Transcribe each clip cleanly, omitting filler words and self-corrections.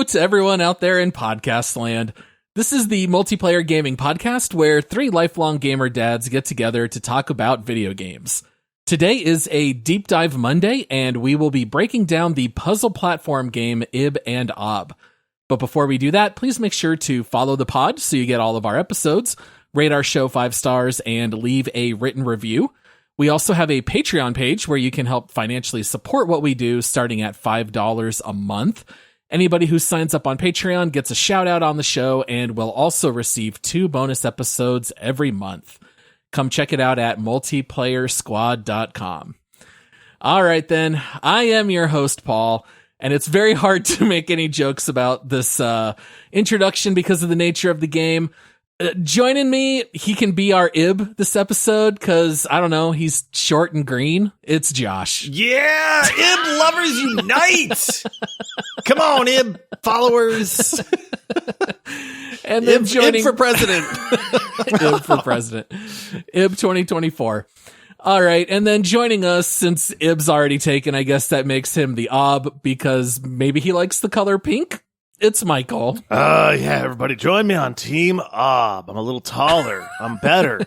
Hello to everyone out there in podcast land. This is the Multiplayer Gaming Podcast where three lifelong gamer dads get together to talk about video games. Today is a Deep Dive Monday, and we will be breaking down the puzzle platform game Ibb and Obb. But before we do that, please make sure to follow the pod so you get all of our episodes, rate our show 5 stars, and leave a written review. We also have a Patreon page where you can help financially support what we do starting at $5 a month. Anybody who signs up on Patreon gets a shout out on the show and will also receive 2 bonus episodes every month. Come check it out at multiplayersquad.com. All right, then. I am your host, Paul, and it's very hard to make any jokes about this introduction because of the nature of the game. Joining me, he can be our Ibb this episode because, I don't know, he's short and green. It's Josh. Yeah, Ibb lovers unite! Come on, Ibb followers. And then Ibb for president. Ibb for president. Ibb 2024. All right, and then joining us, since Ibb's already taken, I guess that makes him the Obb because maybe he likes the color pink. It's Michael. Yeah, everybody join me on Team Obb. I'm a little taller. I'm better.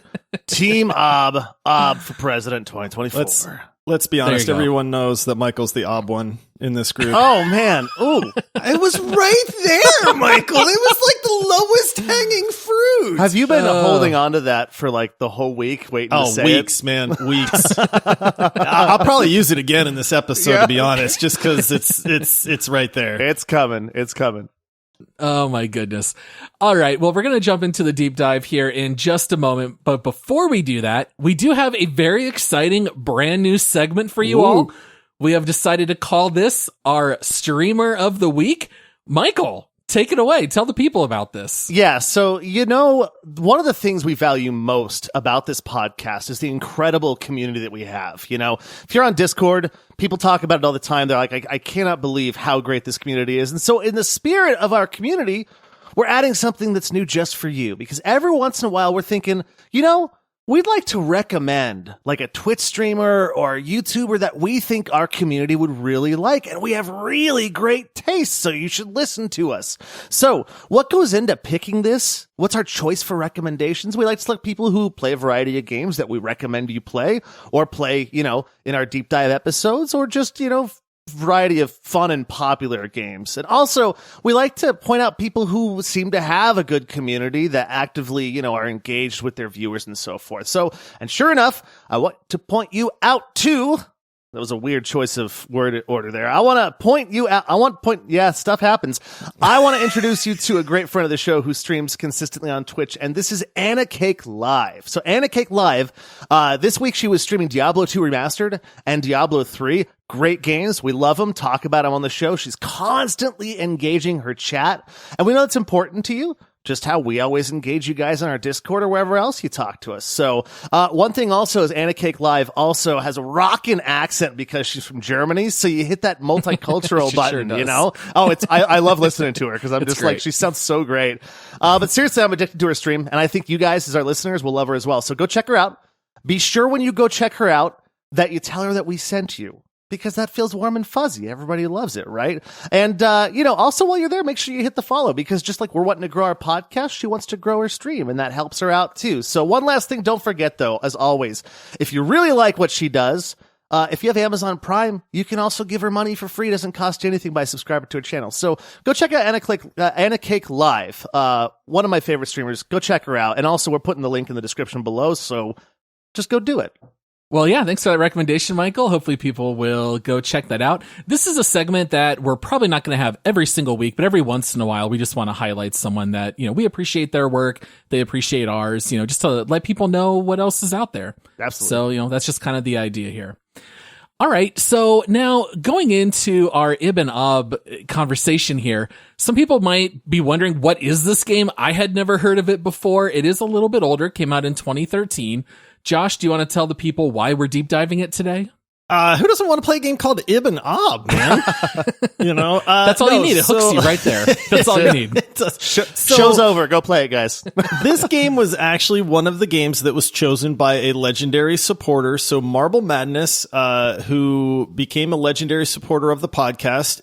Team Obb. Obb for president 2024. Let's be honest. Everyone knows that Michael's the Obb one in this group. Oh, man. Ooh. It was right there, Michael. It was like the lowest hanging fruit. Have you been holding on to that for like the whole week, waiting to say weeks, it? Man, weeks. I'll probably use it again in this episode, to be honest, just because it's right there. It's coming. It's coming. Oh my goodness. All right. Well, we're going to jump into the deep dive here in just a moment. But before we do that, we do have a very exciting brand new segment for you all. We have decided to call this our Streamer of the Week. Michael, take it away. Tell the people about this. Yeah. So, one of the things we value most about this podcast is the incredible community that we have. If you're on Discord, people talk about it all the time. They're like, I cannot believe how great this community is. And so in the spirit of our community, we're adding something that's new just for you, because every once in a while we're thinking, we'd like to recommend like a Twitch streamer or a YouTuber that we think our community would really like. And we have really great taste, so you should listen to us. So what goes into picking this? What's our choice for recommendations? We like to select people who play a variety of games that we recommend you play, or play, in our deep dive episodes, or just, variety of fun and popular games. And also, we like to point out people who seem to have a good community that actively, are engaged with their viewers and so forth. So, and sure enough, I want to point you out to... That was a weird choice of word order there. I want to point you out. Stuff happens. I want to introduce you to a great friend of the show who streams consistently on Twitch, and this is Anna Cake Live. So Anna Cake Live, this week she was streaming Diablo 2 Remastered and Diablo 3. Great games. We love them. Talk about them on the show. She's constantly engaging her chat, and we know it's important to you. Just how we always engage you guys on our Discord or wherever else you talk to us. So, one thing also is Anna Cake Live also has a rockin' accent because she's from Germany. So you hit that multicultural button, sure Oh, I love listening to her because I'm just great. like, she sounds so great. But seriously, I'm addicted to her stream, and I think you guys as our listeners will love her as well. So go check her out. Be sure when you go check her out that you tell her that we sent you, because that feels warm and fuzzy. Everybody loves it, right? And, also while you're there, make sure you hit the follow, because just like we're wanting to grow our podcast, she wants to grow her stream, and that helps her out too. So one last thing, don't forget though, as always, if you really like what she does, if you have Amazon Prime, you can also give her money for free. It doesn't cost you anything by subscribing to her channel. So go check out Anna Cake Live, one of my favorite streamers. Go check her out. And also we're putting the link in the description below, so just go do it. Well, yeah, thanks for that recommendation, Michael. Hopefully people will go check that out. This is a segment that we're probably not going to have every single week, but every once in a while, we just want to highlight someone that, we appreciate their work. They appreciate ours, just to let people know what else is out there. Absolutely. So, that's just kind of the idea here. All right. So now going into our Ibb and Obb conversation here, some people might be wondering, what is this game? I had never heard of it before. It is a little bit older. Came out in 2013. Josh, do you want to tell the people why we're deep diving it today? Who doesn't want to play a game called Ibb and Obb, man? That's all you need. It hooks you right there. That's all you need. Show's over. Go play it, guys. This game was actually one of the games that was chosen by a legendary supporter. So Marble Madness, who became a legendary supporter of the podcast.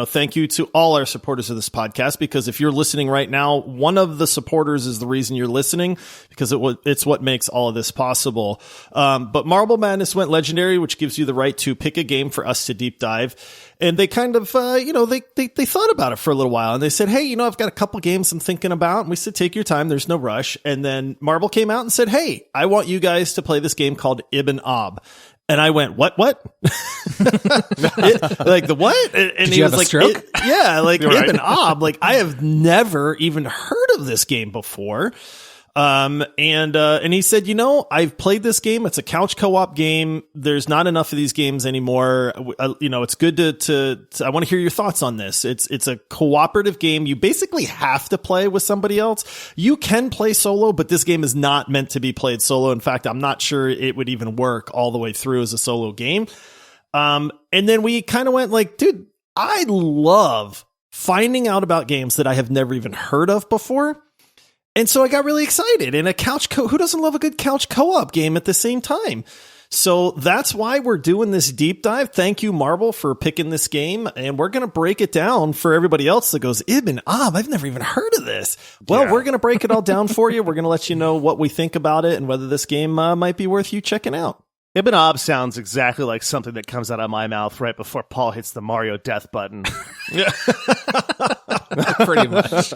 Thank you to all our supporters of this podcast, because if you're listening right now, one of the supporters is the reason you're listening, because it's what makes all of this possible. But Marble Madness went legendary, which gives you the right to pick a game for us to deep dive. And they kind of, they thought about it for a little while, and they said, hey, I've got a couple games I'm thinking about. And we said, take your time. There's no rush. And then Marble came out and said, hey, I want you guys to play this game called Ibb and Obb. And I went, what? Like the what? And he was like, Ibb and Obb. Like, I have never even heard of this game before. And he said, I've played this game. It's a couch co-op game. There's not enough of these games anymore. It's good to I want to hear your thoughts on this. It's a cooperative game. You basically have to play with somebody else. You can play solo, but this game is not meant to be played solo. In fact, I'm not sure it would even work all the way through as a solo game. And then we kind of went like, dude, I love finding out about games that I have never even heard of before. And so I got really excited. And who doesn't love a good couch co-op game at the same time? So that's why we're doing this deep dive. Thank you, Marble, for picking this game. And we're going to break it down for everybody else that goes, Ibb and Obb, I've never even heard of this. Well, we're going to break it all down for you. We're going to let you know what we think about it and whether this game might be worth you checking out. Ibb and Obb sounds exactly like something that comes out of my mouth right before Paul hits the Mario death button. Pretty much.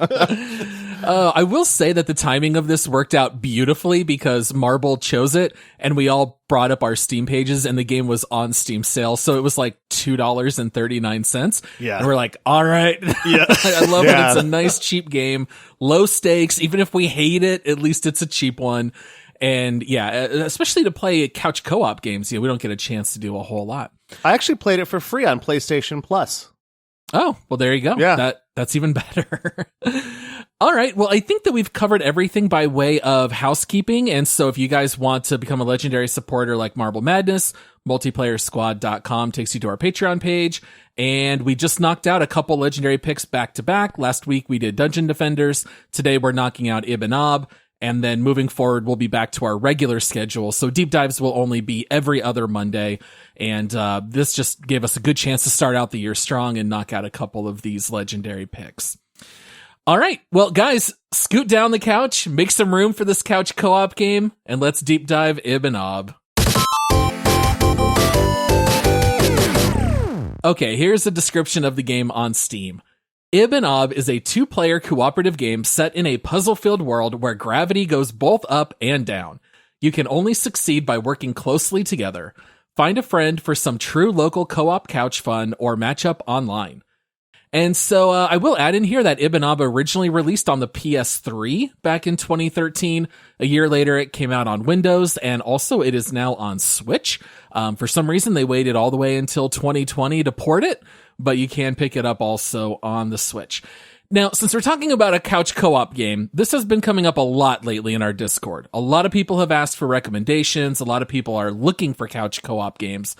I will say that the timing of this worked out beautifully, because Marble chose it and we all brought up our Steam pages and the game was on Steam sale. So it was like $2.39. Yeah. And we're like, all right. Yeah. I love it. It's a nice, cheap game. Low stakes. Even if we hate it, at least it's a cheap one. And especially to play couch co-op games, we don't get a chance to do a whole lot. I actually played it for free on PlayStation Plus. Oh, well, there you go. Yeah. That's even better. All right. Well, I think that we've covered everything by way of housekeeping. And so if you guys want to become a legendary supporter like Marble Madness, multiplayersquad.com takes you to our Patreon page. And we just knocked out a couple legendary picks back to back. Last week we did Dungeon Defenders. Today we're knocking out Ibb and Obb. And then moving forward, we'll be back to our regular schedule. So deep dives will only be every other Monday. And this just gave us a good chance to start out the year strong and knock out a couple of these legendary picks. All right. Well, guys, scoot down the couch, make some room for this couch co-op game, and let's deep dive Ibb and Obb. Okay, here's a description of the game on Steam. Ibb and Obb is a two-player cooperative game set in a puzzle-filled world where gravity goes both up and down. You can only succeed by working closely together. Find a friend for some true local co-op couch fun or match up online. And so I will add in here that Ibb and Obb originally released on the PS3 back in 2013. A year later, it came out on Windows, and also it is now on Switch. For some reason, they waited all the way until 2020 to port it, but you can pick it up also on the Switch. Now, since we're talking about a couch co-op game, this has been coming up a lot lately in our Discord. A lot of people have asked for recommendations. A lot of people are looking for couch co-op games.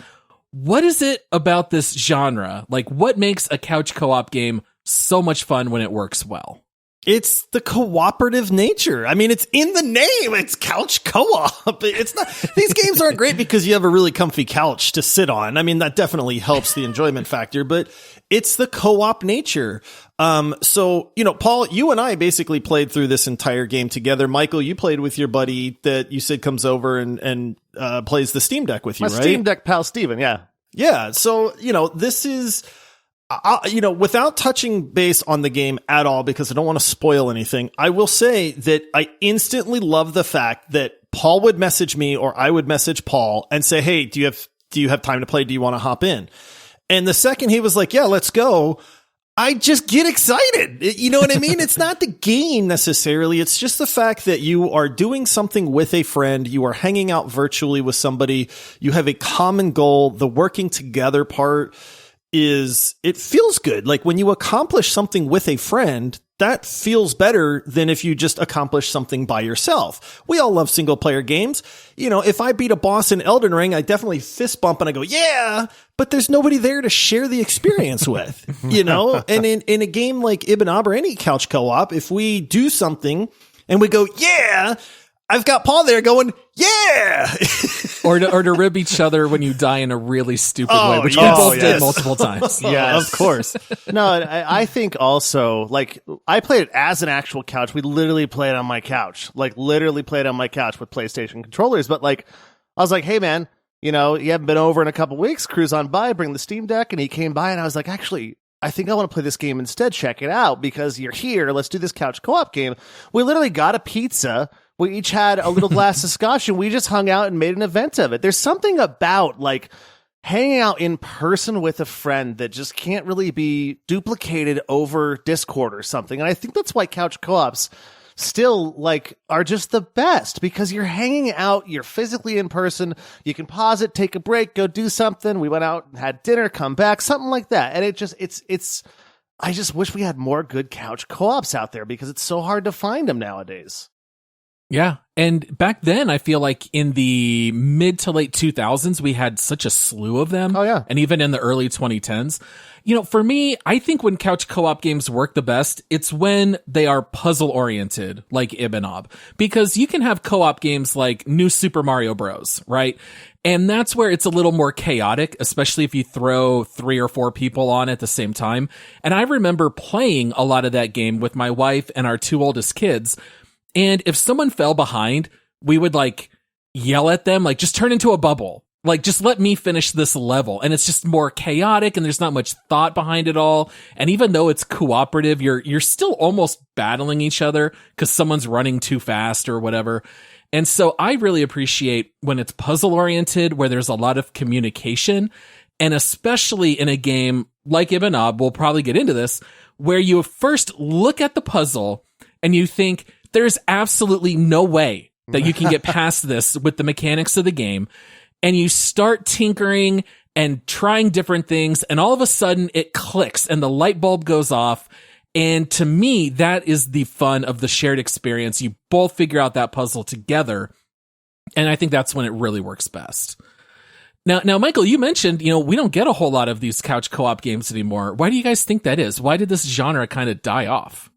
What is it about this genre? Like, what makes a couch co-op game so much fun when it works well? It's the cooperative nature. I mean, it's in the name. It's couch co-op. It's not, these games aren't great because you have a really comfy couch to sit on. I mean, that definitely helps the enjoyment factor, but it's the co-op nature. So, Paul, you and I basically played through this entire game together. Michael, you played with your buddy that you said comes over and plays the Steam Deck with you, My right? Steam Deck pal, Steven. Yeah. Yeah. So, this is, without touching base on the game at all, because I don't want to spoil anything, I will say that I instantly love the fact that Paul would message me or I would message Paul and say, hey, do you have time to play? Do you want to hop in? And the second he was like, yeah, let's go, I just get excited. You know what I mean? It's not the game necessarily. It's just the fact that you are doing something with a friend. You are hanging out virtually with somebody. You have a common goal. The working together part it feels good. Like when you accomplish something with a friend, that feels better than if you just accomplish something by yourself. We all love single player games. You know, if I beat a boss in Elden Ring, I definitely fist bump and I go, yeah, but there's nobody there to share the experience with, you know? And in a game like Ibb and Obb or any couch co-op, if we do something and we go, yeah, I've got Paul there going, yeah. or to rib each other when you die in a really stupid way, which we both did multiple times. Yes, of course. No, I think also, like, I played it as an actual couch. We literally played on my couch, like literally played on my couch with PlayStation controllers. But like, I was like, hey man, you know, you haven't been over in a couple weeks, cruise on by, bring the Steam Deck. And he came by and I was like, actually, I think I want to play this game instead. Check it out because you're here. Let's do this couch co-op game. We literally got a pizza. We each had a little glass of scotch and we just hung out and made an event of it. There's something about like hanging out in person with a friend that just can't really be duplicated over Discord or something. And I think that's why couch co-ops still like are just the best because you're hanging out, you're physically in person. You can pause it, take a break, go do something. We went out and had dinner, come back, something like that. And it just, it's, I just wish we had more good couch co-ops out there because it's so hard to find them nowadays. Yeah. And back then, I feel like in the mid to late 2000s, we had such a slew of them. Oh, yeah. And even in the early 2010s. You know, for me, I think when couch co-op games work the best, it's when they are puzzle oriented, like Ibb and Obb. Because you can have co-op games like New Super Mario Bros., right? And that's where it's a little more chaotic, especially if you throw 3 or 4 people on at the same time. And I remember playing a lot of that game with my wife and our 2 oldest kids. And if someone fell behind, we would like yell at them, like just turn into a bubble. Like just let me finish this level. And it's just more chaotic and there's not much thought behind it all. And even though it's cooperative, you're still almost battling each other because someone's running too fast or whatever. And so I really appreciate when it's puzzle oriented, where there's a lot of communication. And especially in a game like Ibb and Obb, we'll probably get into this, where you first look at the puzzle and you think, there's absolutely no way that you can get past this with the mechanics of the game. And you start tinkering and trying different things. And all of a sudden it clicks and the light bulb goes off. And to me, that is the fun of the shared experience. You both figure out that puzzle together. And I think that's when it really works best. Now, Michael, you mentioned, you know, we don't get a whole lot of these couch co-op games anymore. Why do you guys think that is? Why did this genre kind of die off?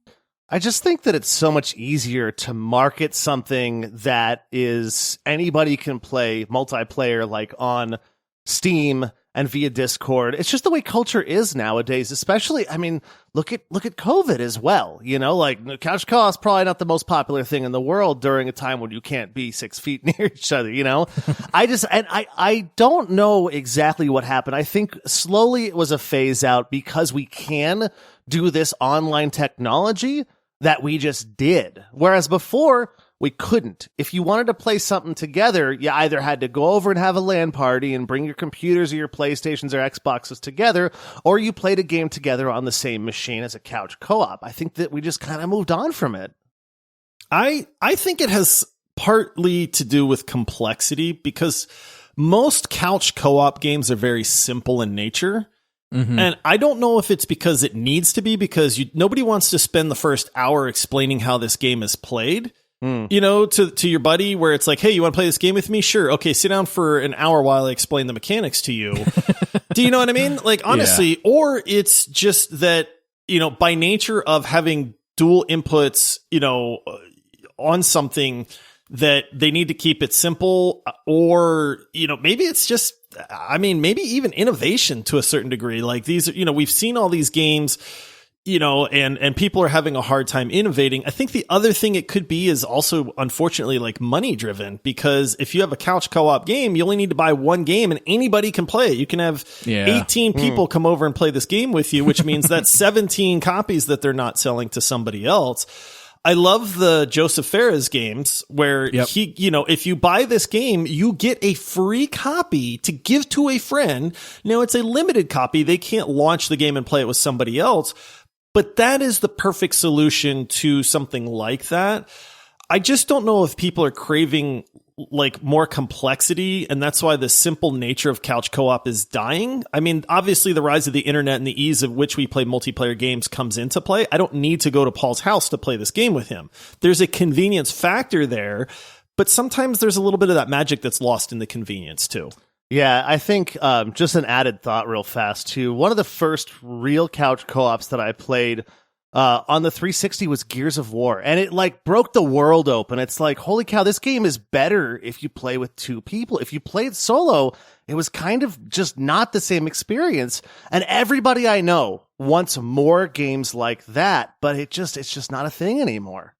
I just think that it's so much easier to market something that is anybody can play multiplayer, like on Steam and via Discord. It's just the way culture is nowadays, especially, I mean, look at COVID as well. You know, like couch co-op is probably not the most popular thing in the world during a time when you can't be 6 feet near each other, you know? I don't know exactly what happened. I think slowly it was a phase out because we can do this online technology that we just did. Whereas before, we couldn't. If you wanted to play something together, you either had to go over and have a LAN party and bring your computers or your PlayStations or Xboxes together, or you played a game together on the same machine as a couch co-op. I think that we just kind of moved on from it. I think it has partly to do with complexity because most couch co-op games are very simple in nature. Mm-hmm. And I don't know if it's because it needs to be, because nobody wants to spend the first hour explaining how this game is played, you know, to your buddy, where it's like, hey, you want to play this game with me? Sure. Okay, sit down for an hour while I explain the mechanics to you. Do you know what I mean? Like, honestly, or it's just that, you know, by nature of having dual inputs, you know, on something, that they need to keep it simple, or, you know, maybe it's just, I mean, maybe even innovation to a certain degree. Like these, you know, we've seen all these games, you know, and people are having a hard time innovating. I think the other thing it could be is also, unfortunately, like money driven, because if you have a couch co-op game, you only need to buy one game and anybody can play it. You can have 18 people come over and play this game with you, which means that's 17 copies that they're not selling to somebody else. I love the Joseph Fares games where he, you know, if you buy this game, you get a free copy to give to a friend. Now it's a limited copy. They can't launch the game and play it with somebody else, but that is the perfect solution to something like that. I just don't know if people are craving like more complexity, and that's why the simple nature of couch co-op is dying. I mean, obviously the rise of the internet and the ease of which we play multiplayer games comes into play. I don't need to go to Paul's house to play this game with him. There's a convenience factor there, but sometimes there's a little bit of that magic that's lost in the convenience too. Yeah, I think just an added thought real fast too. One of the first real couch co-ops that I played on the 360 was Gears of War, and it like broke the world open. It's like, holy cow, this game is better if you play with two people. If you played solo, it was kind of just not the same experience. And everybody I know wants more games like that, but it's just not a thing anymore.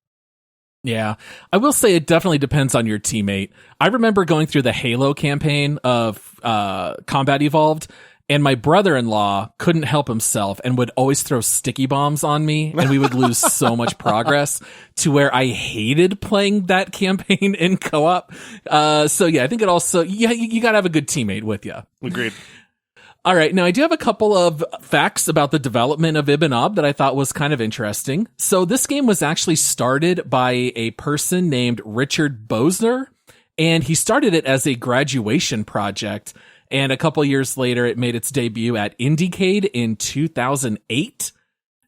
Yeah, I will say it definitely depends on your teammate. I remember going through the Halo campaign of Combat Evolved, and my brother-in-law couldn't help himself and would always throw sticky bombs on me, and we would lose so much progress to where I hated playing that campaign in co-op. So yeah, I think it also, you gotta have a good teammate with you. Agreed. All right. Now, I do have a couple of facts about the development of Ibb and Obb that I thought was kind of interesting. So this game was actually started by a person named Richard Bosner, and he started it as a graduation project. And a couple years later, it made its debut at Indiecade in 2008.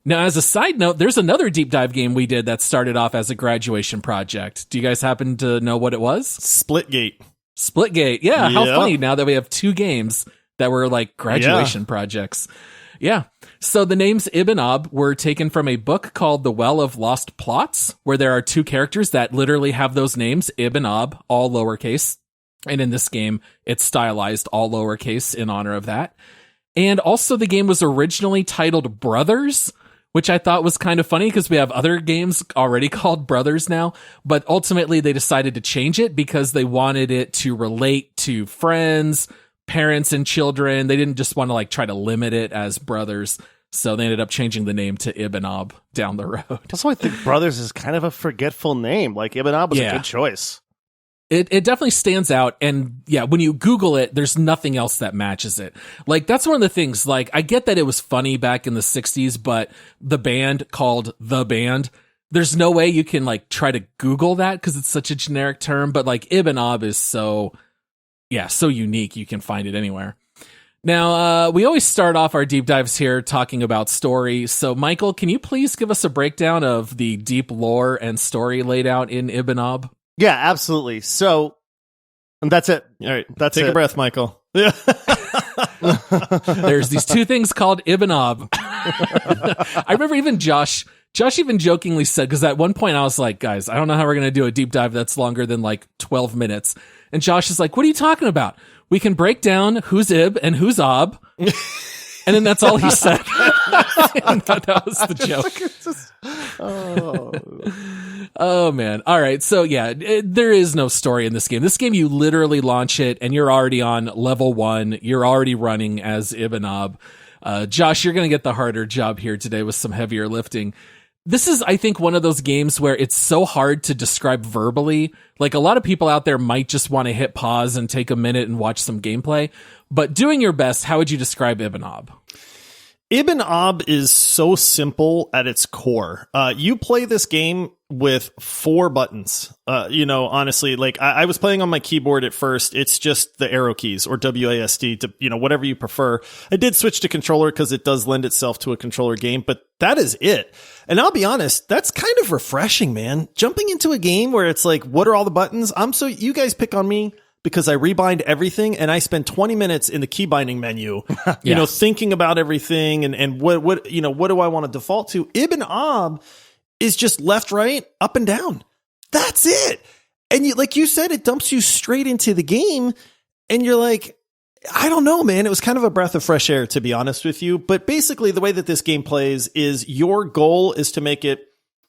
Now, as a side note, there's another deep dive game we did that started off as a graduation project. Do you guys happen to know what it was? Splitgate. Yeah. How funny now that we have two games that were like graduation projects. Yeah. So the names Ibb and Obb were taken from a book called The Well of Lost Plots, where there are two characters that literally have those names, Ibb and Obb, all lowercase. And in this game, it's stylized all lowercase in honor of that. And also the game was originally titled Brothers, which I thought was kind of funny because we have other games already called Brothers now. But ultimately they decided to change it because they wanted it to relate to friends, parents, and children. They didn't just want to like try to limit it as Brothers. So they ended up changing the name to Ibb and Obb down the road. Also, I think Brothers is kind of a forgetful name. Like Ibb and Obb was a good choice. It definitely stands out. And yeah, when you Google it, there's nothing else that matches it. Like, that's one of the things, like, I get that it was funny back in the 60s, but the band called The Band, there's no way you can like try to Google that because it's such a generic term. But like Ibb and Obb is so unique. You can find it anywhere. Now, we always start off our deep dives here talking about story. So Michael, can you please give us a breakdown of the deep lore and story laid out in Ibb and Obb? Yeah, absolutely. So, and that's it. All right, take a breath, Michael. There's these two things called Ibb and Obb. I remember even Josh even jokingly said, because at one point I was like, guys, I don't know how we're going to do a deep dive that's longer than like 12 minutes. And Josh is like, what are you talking about? We can break down who's Ibb and who's Obb. And then that's all he said. And that was the joke. Oh, man. All right. So, yeah, there is no story in this game. This game, you literally launch it, and you're already on level 1. You're already running as Ibb and Obb. Josh, you're going to get the harder job here today with some heavier lifting. This is, I think, one of those games where it's so hard to describe verbally. Like, a lot of people out there might just want to hit pause and take a minute and watch some gameplay. But doing your best, how would you describe Ibb and Obb? Ibb and Obb is so simple at its core. You play this game with 4 buttons. Honestly, like I was playing on my keyboard at first. It's just the arrow keys or WASD to, whatever you prefer. I did switch to controller because it does lend itself to a controller game, but that is it. And I'll be honest, that's kind of refreshing, man. Jumping into a game where it's like, what are all the buttons? You guys pick on me because I rebind everything and I spend 20 minutes in the key binding menu, thinking about everything and what do I want to default to? Ibb and Obb is just left, right, up and down. That's it. And like you said, it dumps you straight into the game and you're like, I don't know, man. It was kind of a breath of fresh air, to be honest with you. But basically the way that this game plays is your goal is to make it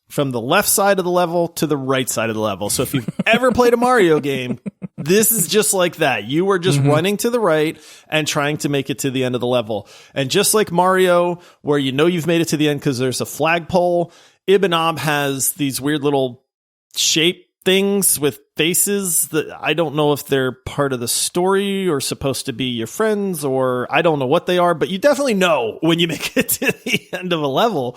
from the left side of the level to the right side of the level. So if you've ever played a Mario game, this is just like that. You are just running to the right and trying to make it to the end of the level. And just like Mario, where you've made it to the end because there's a flagpole, Ibb and Obb has these weird little shape things with faces that I don't know if they're part of the story or supposed to be your friends, or I don't know what they are, but you definitely know when you make it to the end of a level.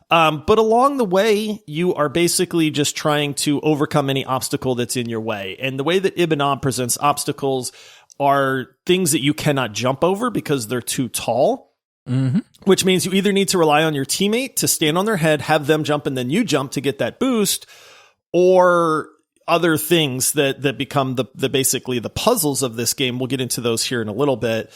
But along the way, you are basically just trying to overcome any obstacle that's in your way. And the way that Ibb and Obb presents obstacles are things that you cannot jump over because they're too tall. Mm-hmm. Which means you either need to rely on your teammate to stand on their head, have them jump, and then you jump to get that boost, or other things that become the basically the puzzles of this game. We'll get into those here in a little bit.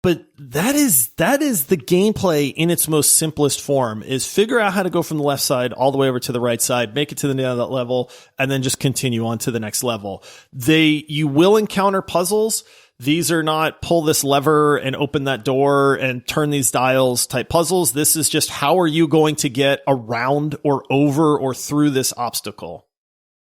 But that is the gameplay in its most simplest form, is figure out how to go from the left side all the way over to the right side, make it to the end of that level, and then just continue on to the next level. You will encounter puzzles. These are not pull this lever and open that door and turn these dials type puzzles. This is just how are you going to get around or over or through this obstacle?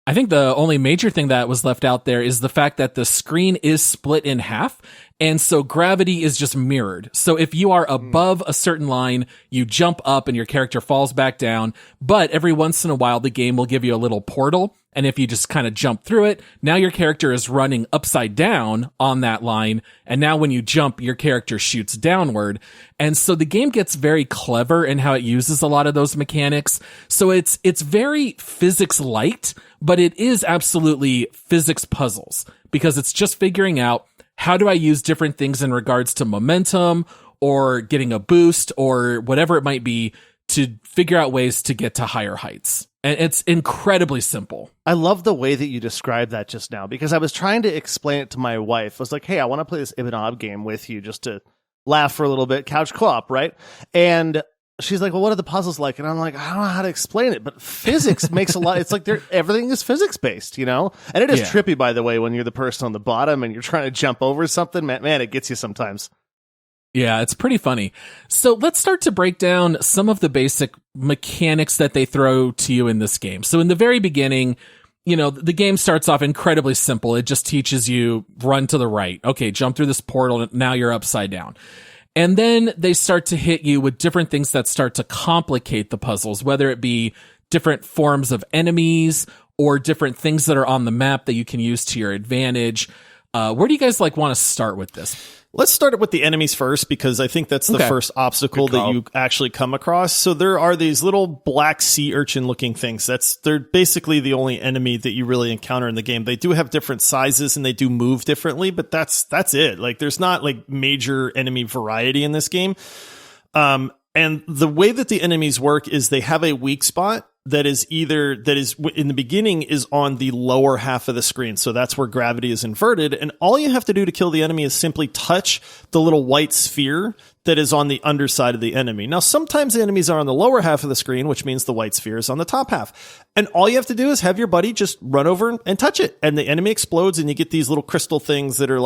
I think the only major thing that was left out there is the fact that the screen is split in half. And so gravity is just mirrored. So if you are above a certain line, you jump up and your character falls back down. But every once in a while, the game will give you a little portal. And if you just kind of jump through it, now your character is running upside down on that line. And now when you jump, your character shoots downward. And so the game gets very clever in how it uses a lot of those mechanics. So it's very physics light, but it is absolutely physics puzzles, because it's just figuring out, how do I use different things in regards to momentum or getting a boost or whatever it might be to figure out ways to get to higher heights? And it's incredibly simple. I love the way that you described that just now, because I was trying to explain it to my wife. I was like, hey, I want to play this Ibb and Obb game with you just to laugh for a little bit, couch co-op, right? And she's like, well, what are the puzzles like? And I'm like, I don't know how to explain it, but physics makes a lot. It's like everything is physics based, you know? And it is trippy, by the way, when you're the person on the bottom and you're trying to jump over something. Man, it gets you sometimes. Yeah, it's pretty funny. So let's start to break down some of the basic mechanics that they throw to you in this game. So in the very beginning, you know, the game starts off incredibly simple. It just teaches you run to the right. Okay, jump through this portal. Now you're upside down. And then they start to hit you with different things that start to complicate the puzzles, whether it be different forms of enemies or different things that are on the map that you can use to your advantage. Where do you guys want to start with this? Let's start with the enemies first, because I think that's the first obstacle that you actually come across. So there are these little black sea urchin looking things. They're basically the only enemy that you really encounter in the game. They do have different sizes and they do move differently, but that's it. There's not major enemy variety in this game. And the way that the enemies work is they have a weak spot that is in the beginning is on the lower half of the screen. So that's where gravity is inverted. And all you have to do to kill the enemy is simply touch the little white sphere that is on the underside of the enemy. Now, sometimes the enemies are on the lower half of the screen, which means the white sphere is on the top half. And all you have to do is have your buddy just run over and touch it. And the enemy explodes and you get these little crystal things that are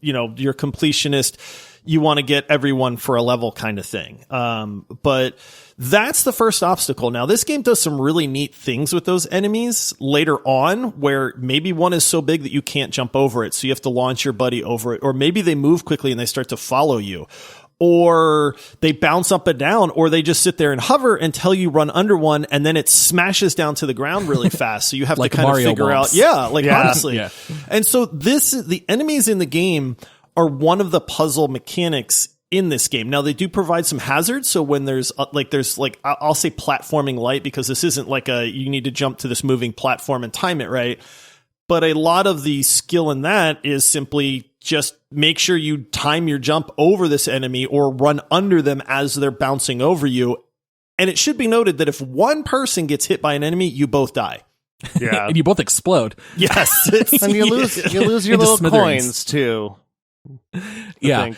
your completionist, you want to get everyone for a level kind of thing. But that's the first obstacle. Now, this game does some really neat things with those enemies later on, where maybe one is so big that you can't jump over it, so you have to launch your buddy over it. Or maybe they move quickly and they start to follow you. Or they bounce up and down, or they just sit there and hover until you run under one, and then it smashes down to the ground really fast. So you have to kind Mario of figure bumps. out, honestly. Yeah. And so the enemies in the game are one of the puzzle mechanics in this game. Now, they do provide some hazards. So when there's I'll say platforming light, because this isn't you need to jump to this moving platform and time it right. But a lot of the skill in that is simply just make sure you time your jump over this enemy or run under them as they're bouncing over you. And it should be noted that if one person gets hit by an enemy, you both die. Yeah. And you both explode. Yes. And you lose your little coins too. Yeah.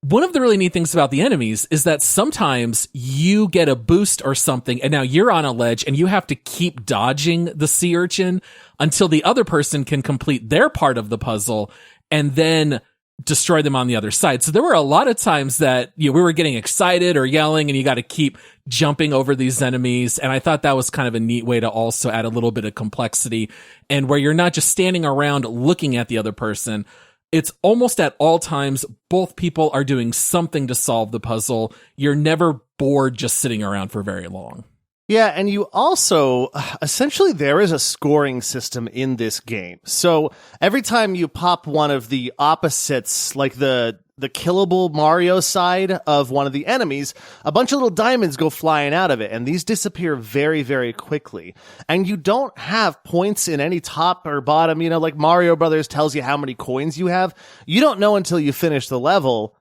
One of the really neat things about the enemies is that sometimes you get a boost or something, and now you're on a ledge and you have to keep dodging the sea urchin until the other person can complete their part of the puzzle and then destroy them on the other side. So there were a lot of times that we were getting excited or yelling, and you got to keep jumping over these enemies. And I thought that was kind of a neat way to also add a little bit of complexity, and where you're not just standing around looking at the other person. It's almost at all times, both people are doing something to solve the puzzle. You're never bored just sitting around for very long. Yeah, and you also, essentially there is a scoring system in this game. So every time you pop one of the opposites, like the the killable Mario side of one of the enemies, a bunch of little diamonds go flying out of it, and these disappear very, very quickly. And you don't have points in any top or bottom, like Mario Brothers tells you how many coins you have. You don't know until you finish the level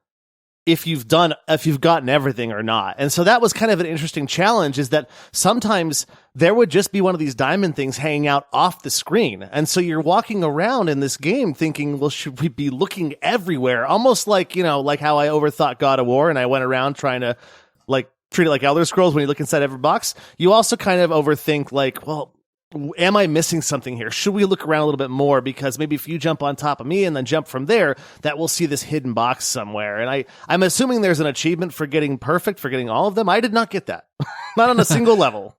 if you've gotten everything or not. And so that was kind of an interesting challenge, is that sometimes there would just be one of these diamond things hanging out off the screen. And so you're walking around in this game thinking, well, should we be looking everywhere? Almost like, like how I overthought God of War and I went around trying to treat it like Elder Scrolls when you look inside every box. You also kind of overthink well, am I missing something here? Should we look around a little bit more? Because maybe if you jump on top of me and then jump from there, that we'll see this hidden box somewhere. And I'm assuming there's an achievement for getting perfect, for getting all of them. I did not get that. Not on a single level.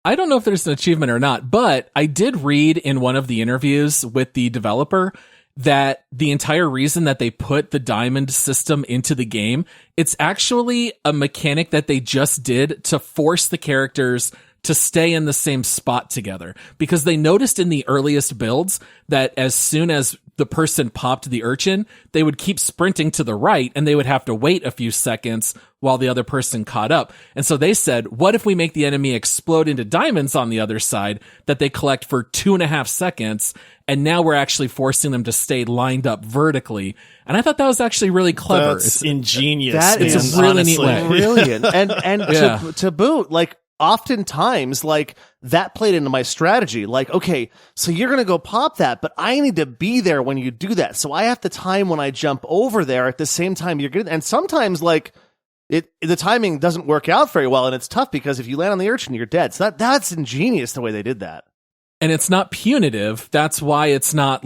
I don't know if there's an achievement or not, but I did read in one of the interviews with the developer that the entire reason that they put the diamond system into the game, it's actually a mechanic that they just did to force the characters to stay in the same spot together, because they noticed in the earliest builds that as soon as the person popped the urchin, they would keep sprinting to the right and they would have to wait a few seconds while the other person caught up. And so they said, what if we make the enemy explode into diamonds on the other side that they collect for 2.5 seconds? And now we're actually forcing them to stay lined up vertically. And I thought that was actually really clever. It's ingenious. That is a really neat way. Brilliant. And to boot, oftentimes, that played into my strategy. Okay, so you're going to go pop that, but I need to be there when you do that. So I have to time when I jump over there at the same time you're getting, and sometimes, the timing doesn't work out very well, and it's tough because if you land on the urchin, you're dead. So that's ingenious the way they did that. And it's not punitive. That's why it's not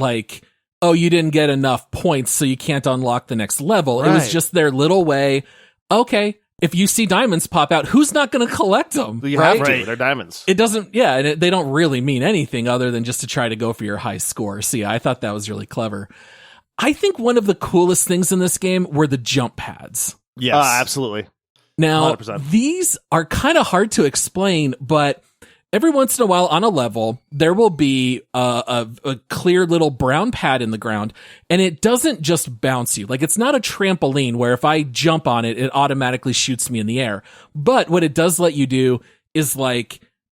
oh, you didn't get enough points, so you can't unlock the next level. Right. It was just their little way. Okay, if you see diamonds pop out, who's not going to collect them? You have to. They're diamonds. It doesn't, and they don't really mean anything other than just to try to go for your high score. So yeah, I thought that was really clever. I think one of the coolest things in this game were the jump pads. Yes. Absolutely. Now, 100%. These are kind of hard to explain, but every once in a while on a level, there will be a clear little brown pad in the ground, and it doesn't just bounce you. It's not a trampoline where if I jump on it, it automatically shoots me in the air. But what it does let you do is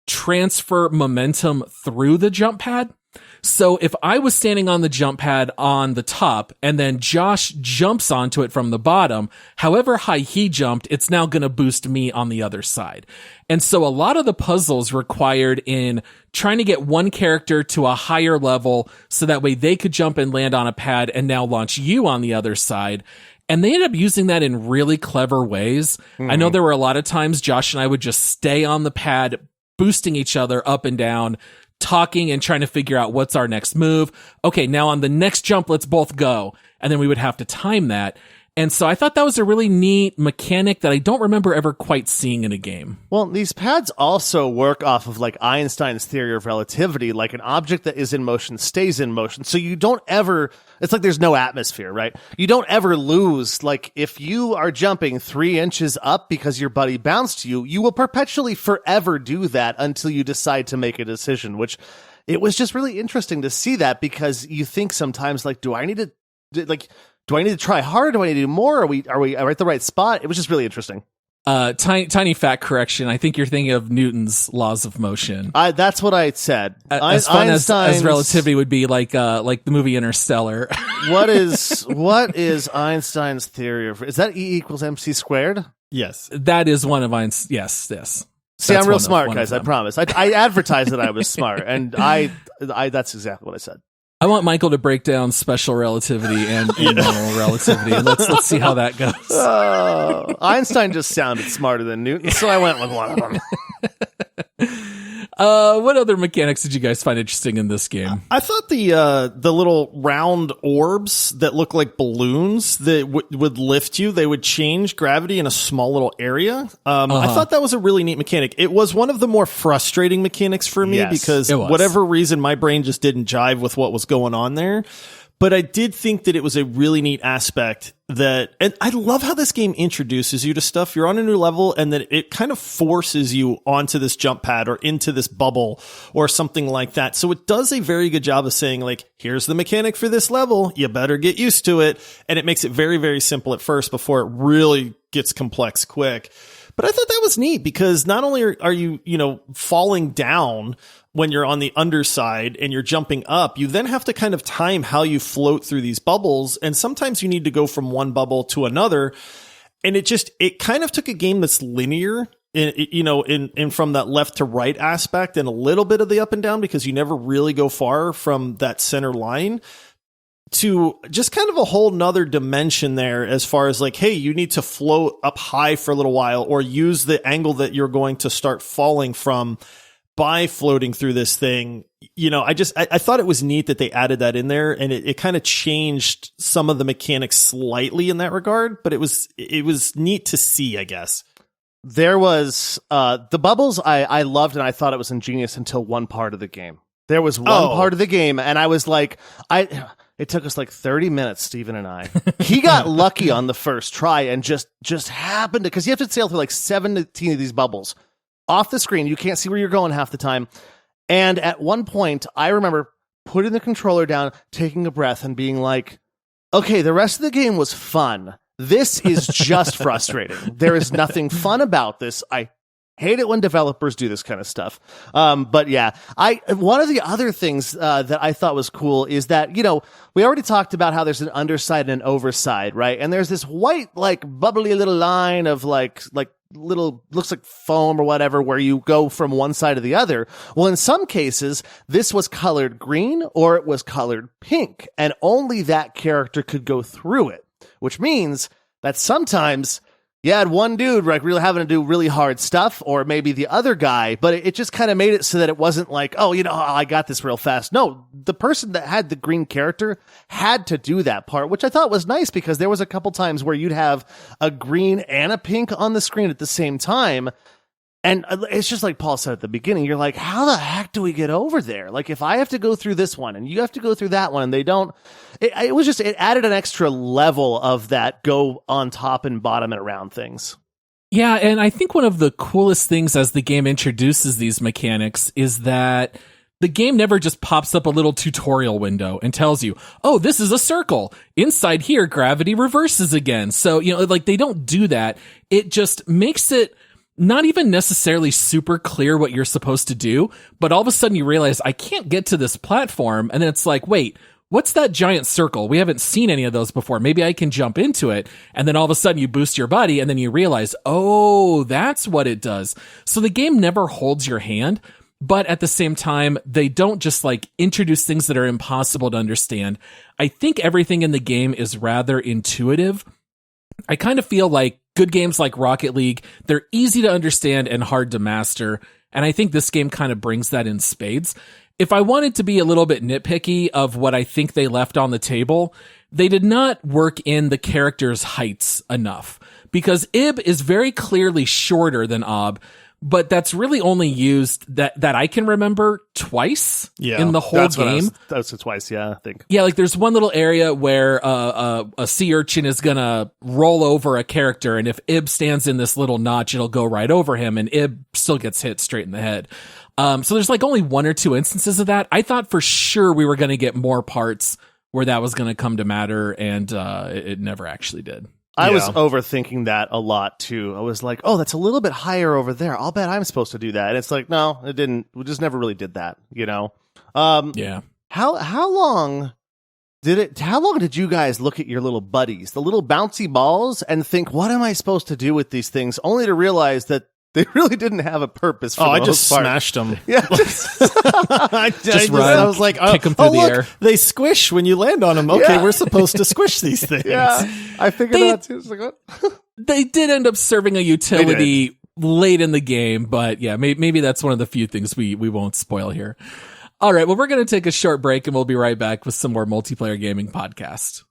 transfer momentum through the jump pad. So if I was standing on the jump pad on the top and then Josh jumps onto it from the bottom, however high he jumped, it's now going to boost me on the other side. And so a lot of the puzzles required in trying to get one character to a higher level so that way they could jump and land on a pad and now launch you on the other side. And they ended up using that in really clever ways. Mm-hmm. I know there were a lot of times Josh and I would just stay on the pad, boosting each other up and down, talking and trying to figure out what's our next move. Okay, now on the next jump, let's both go. And then we would have to time that. And so I thought that was a really neat mechanic that I don't remember ever quite seeing in a game. Well, these pads also work off of Einstein's theory of relativity, an object that is in motion stays in motion. So you don't ever, it's there's no atmosphere, right? You don't ever lose. If you are jumping 3 inches up because your buddy bounced you, you will perpetually forever do that until you decide to make a decision, which it was just really interesting to see that, because you think sometimes do I need to try harder? Do I need to do more? Are we at the right spot? It was just really interesting. Tiny fact correction. I think you're thinking of Newton's laws of motion. That's what I said. As fun as relativity would be, like the movie Interstellar. What is Einstein's theory of? Is that E equals MC squared? Yes, that is one of Einstein's. Yes. See, I'm real smart, guys. I promise. I advertised that I was smart, and I that's exactly what I said. I want Michael to break down special relativity and normal relativity, and let's see how that goes. Einstein just sounded smarter than Newton, so I went with one of them. What other mechanics did you guys find interesting in this game? I thought the little round orbs that look like balloons that would lift you, they would change gravity in a small little area. I thought that was a really neat mechanic. It was one of the more frustrating mechanics for me because whatever reason, my brain just didn't jive with what was going on there. But I did think that it was a really neat aspect and I love how this game introduces you to stuff. You're on a new level and then it kind of forces you onto this jump pad or into this bubble or something like that. So it does a very good job of saying like, here's the mechanic for this level. You better get used to it. And it makes it very, very simple at first before it really gets complex quick. But I thought that was neat because not only are you, falling down when you're on the underside and you're jumping up, you then have to kind of time how you float through these bubbles. And sometimes you need to go from one bubble to another. And it kind of took a game that's linear, in from that left to right aspect and a little bit of the up and down because you never really go far from that center line to just kind of a whole nother dimension there as far as like, hey, you need to float up high for a little while or use the angle that you're going to start falling from by floating through this thing. I thought it was neat that they added that in there and it kind of changed some of the mechanics slightly in that regard, but it was neat to see, I guess. There was the bubbles I loved and I thought it was ingenious until one part of the game. There was one part of the game and I was like, it took us like 30 minutes, Steven and I. He got lucky on the first try and just happened to, because you have to sail through like 17 of these bubbles. Off the screen, you can't see where you're going half the time. And at one point, I remember putting the controller down, taking a breath, and being like, okay, the rest of the game was fun. This is just frustrating. There is nothing fun about this. I hate it when developers do this kind of stuff. But yeah, one of the other things that I thought was cool is that, we already talked about how there's an underside and an overside, right? And there's this white, like bubbly little line of like little, looks like foam or whatever, where you go from one side to the other. Well, in some cases, this was colored green or it was colored pink, and only that character could go through it, which means that sometimes you had one dude like really having to do really hard stuff, or maybe the other guy, but it just kind of made it so that it wasn't like, I got this real fast. No, the person that had the green character had to do that part, which I thought was nice because there was a couple times where you'd have a green and a pink on the screen at the same time. And it's just like Paul said at the beginning, you're like, how the heck do we get over there? Like, if I have to go through this one and you have to go through that one and they don't, it added an extra level of that go on top and bottom and around things. Yeah, and I think one of the coolest things as the game introduces these mechanics is that the game never just pops up a little tutorial window and tells you, oh, this is a circle. Inside here, gravity reverses again. So, they don't do that. It just makes it not even necessarily super clear what you're supposed to do, but all of a sudden you realize I can't get to this platform. And then it's like, wait, what's that giant circle? We haven't seen any of those before. Maybe I can jump into it. And then all of a sudden you boost your body and then you realize, oh, that's what it does. So the game never holds your hand, but at the same time, they don't just like introduce things that are impossible to understand. I think everything in the game is rather intuitive. I kind of feel like good games like Rocket League, they're easy to understand and hard to master. And I think this game kind of brings that in spades. If I wanted to be a little bit nitpicky of what I think they left on the table, they did not work in the characters' heights enough. Because Ibb is very clearly shorter than Obb, but that's really only used that I can remember twice in the whole game. That's twice, yeah, I think. Yeah, like there's one little area where a sea urchin is gonna roll over a character, and if Ibb stands in this little notch, it'll go right over him, and Ibb still gets hit straight in the head. So there's like only one or two instances of that. I thought for sure we were gonna get more parts where that was gonna come to matter, and it never actually did. I was overthinking that a lot too. I was like, oh, that's a little bit higher over there. I'll bet I'm supposed to do that. And it's like, no, it didn't. We just never really did that, Yeah. How long did you guys look at your little buddies, the little bouncy balls, and think, what am I supposed to do with these things? Only to realize that they really didn't have a purpose. I just smashed them. Yeah, I was like, kick them through the air. They squish when you land on them. Okay, we're supposed to squish these things. Yeah, I figured that too. Like, what? They did end up serving a utility late in the game, but yeah, maybe that's one of the few things we won't spoil here. All right, well, we're going to take a short break, and we'll be right back with some more Multiplayer Gaming Podcast.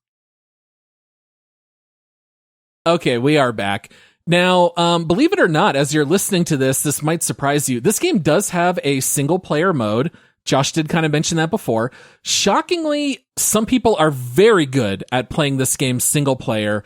Okay, we are back. Now, believe it or not, as you're listening to this might surprise you. This game does have a single player mode Josh did kind of mention that before. Shockingly, some people are very good at playing this game single player.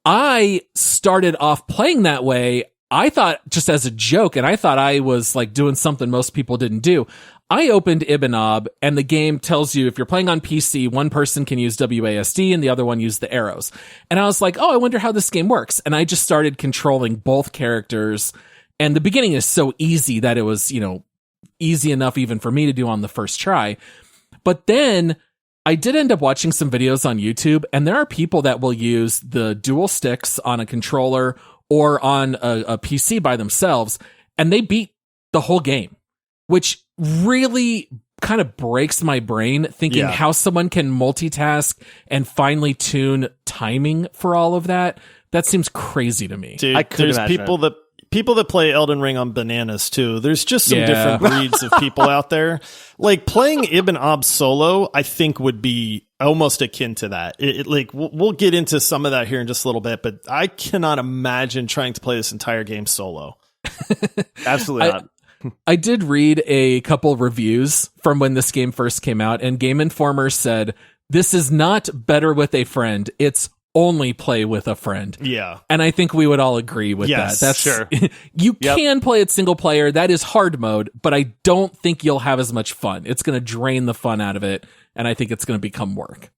I started off playing that way, I thought just as a joke, and I thought I was like doing something most people didn't do. I opened Ibb and Obb, and the game tells you if you're playing on PC, one person can use WASD and the other one use the arrows. And I was like, oh, I wonder how this game works. And I just started controlling both characters. And the beginning is so easy that it was, easy enough even for me to do on the first try. But then I did end up watching some videos on YouTube, and there are people that will use the dual sticks on a controller or on a PC by themselves, and they beat the whole game, which really kind of breaks my brain thinking how someone can multitask and finely tune timing for all of that. That seems crazy to me. Dude, there's people that play Elden Ring on bananas too. There's just some different breeds of people out there. Like playing Ibb and Obb solo, I think would be almost akin to that. We'll get into some of that here in just a little bit, but I cannot imagine trying to play this entire game solo. Absolutely not. I did read a couple reviews from when this game first came out, and Game Informer said, this is not better with a friend. It's only play with a friend. Yeah. And I think we would all agree with that. That's sure. You can play it single player. That is hard mode, but I don't think you'll have as much fun. It's going to drain the fun out of it, and I think it's going to become work.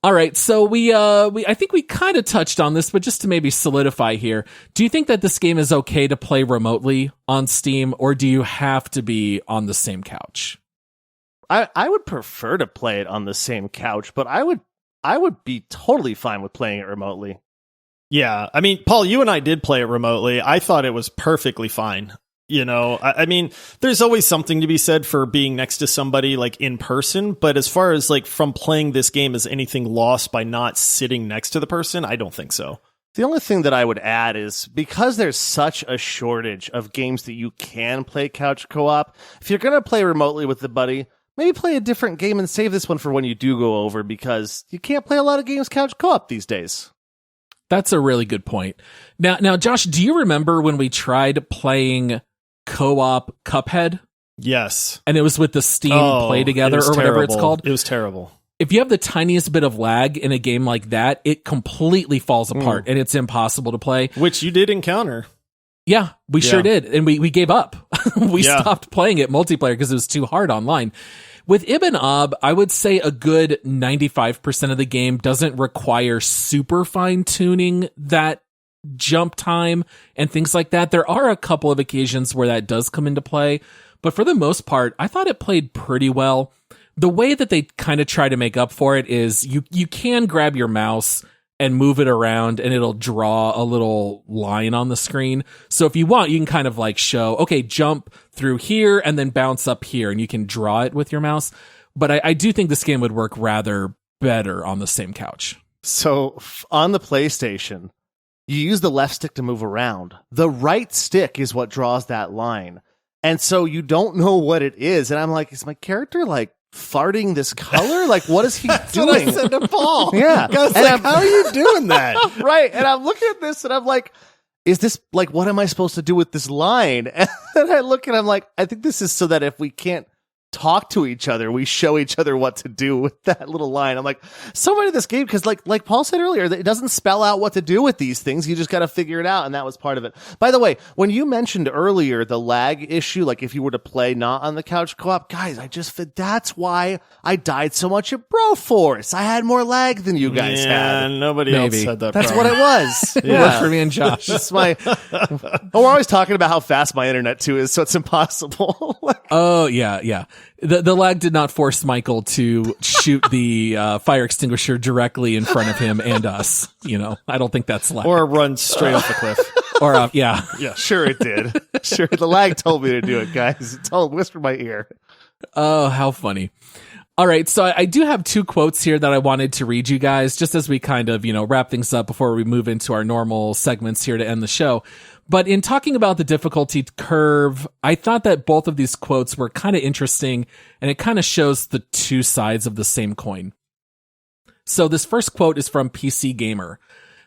All right, so I think we kind of touched on this, but just to maybe solidify here, do you think that this game is okay to play remotely on Steam, or do you have to be on the same couch? I would prefer to play it on the same couch, but I would be totally fine with playing it remotely. Yeah, I mean, Paul, you and I did play it remotely. I thought it was perfectly fine. I mean, there's always something to be said for being next to somebody like in person, but as far as like from playing this game, is anything lost by not sitting next to the person? I don't think so. The only thing that I would add is because there's such a shortage of games that you can play couch co-op, if you're going to play remotely with the buddy, maybe play a different game and save this one for when you do go over, because you can't play a lot of games couch co-op these days. That's a really good point. Now, Josh, do you remember when we tried playing co-op Cuphead? Yes. And it was with the Steam Play Together or whatever it's called. It was terrible. If you have the tiniest bit of lag in a game like that, it completely falls apart and it's impossible to play. Which you did encounter. Yeah, we sure did. And we gave up. We stopped playing it multiplayer because it was too hard online. With Ibb and Obb, I would say a good 95% of the game doesn't require super fine tuning that jump time and things like that. There are a couple of occasions where that does come into play, but for the most part, I thought it played pretty well. The way that they kind of try to make up for it is you can grab your mouse and move it around and it'll draw a little line on the screen. So if you want, you can kind of like show, okay, jump through here and then bounce up here, and you can draw it with your mouse. But I do think this game would work rather better on the same couch. So on the PlayStation, you use the left stick to move around. The right stick is what draws that line. And so you don't know what it is. And I'm like, is my character like farting this color? Like, what is he doing? What I said to Paul. Yeah. I was like, how are you doing that? Right. And I'm looking at this and I'm like, is this like, what am I supposed to do with this line? And then I look and I'm like, I think this is so that if we can't talk to each other, we show each other what to do with that little line. I'm like, so much of this game, because like Paul said earlier, it doesn't spell out what to do with these things. You just got to figure it out, and that was part of it. By the way, when you mentioned earlier the lag issue, like if you were to play not on the couch co-op, guys, that's why I died so much at Broforce. I had more lag than you guys had. Nobody else had that That's problem. what it was. It worked for me and Josh. That's my. Oh, we're always talking about how fast my internet too is, so it's impossible. Oh yeah. The lag did not force Michael to shoot the fire extinguisher directly in front of him and us. I don't think that's lag. Or run straight off the cliff. Or yeah. Sure it did. Sure, the lag told me to do it, guys. It whispered my ear. Oh, how funny. All right, so I do have two quotes here that I wanted to read you guys, just as we kind of, wrap things up before we move into our normal segments here to end the show. But in talking about the difficulty curve, I thought that both of these quotes were kind of interesting, and it kind of shows the two sides of the same coin. So this first quote is from PC Gamer.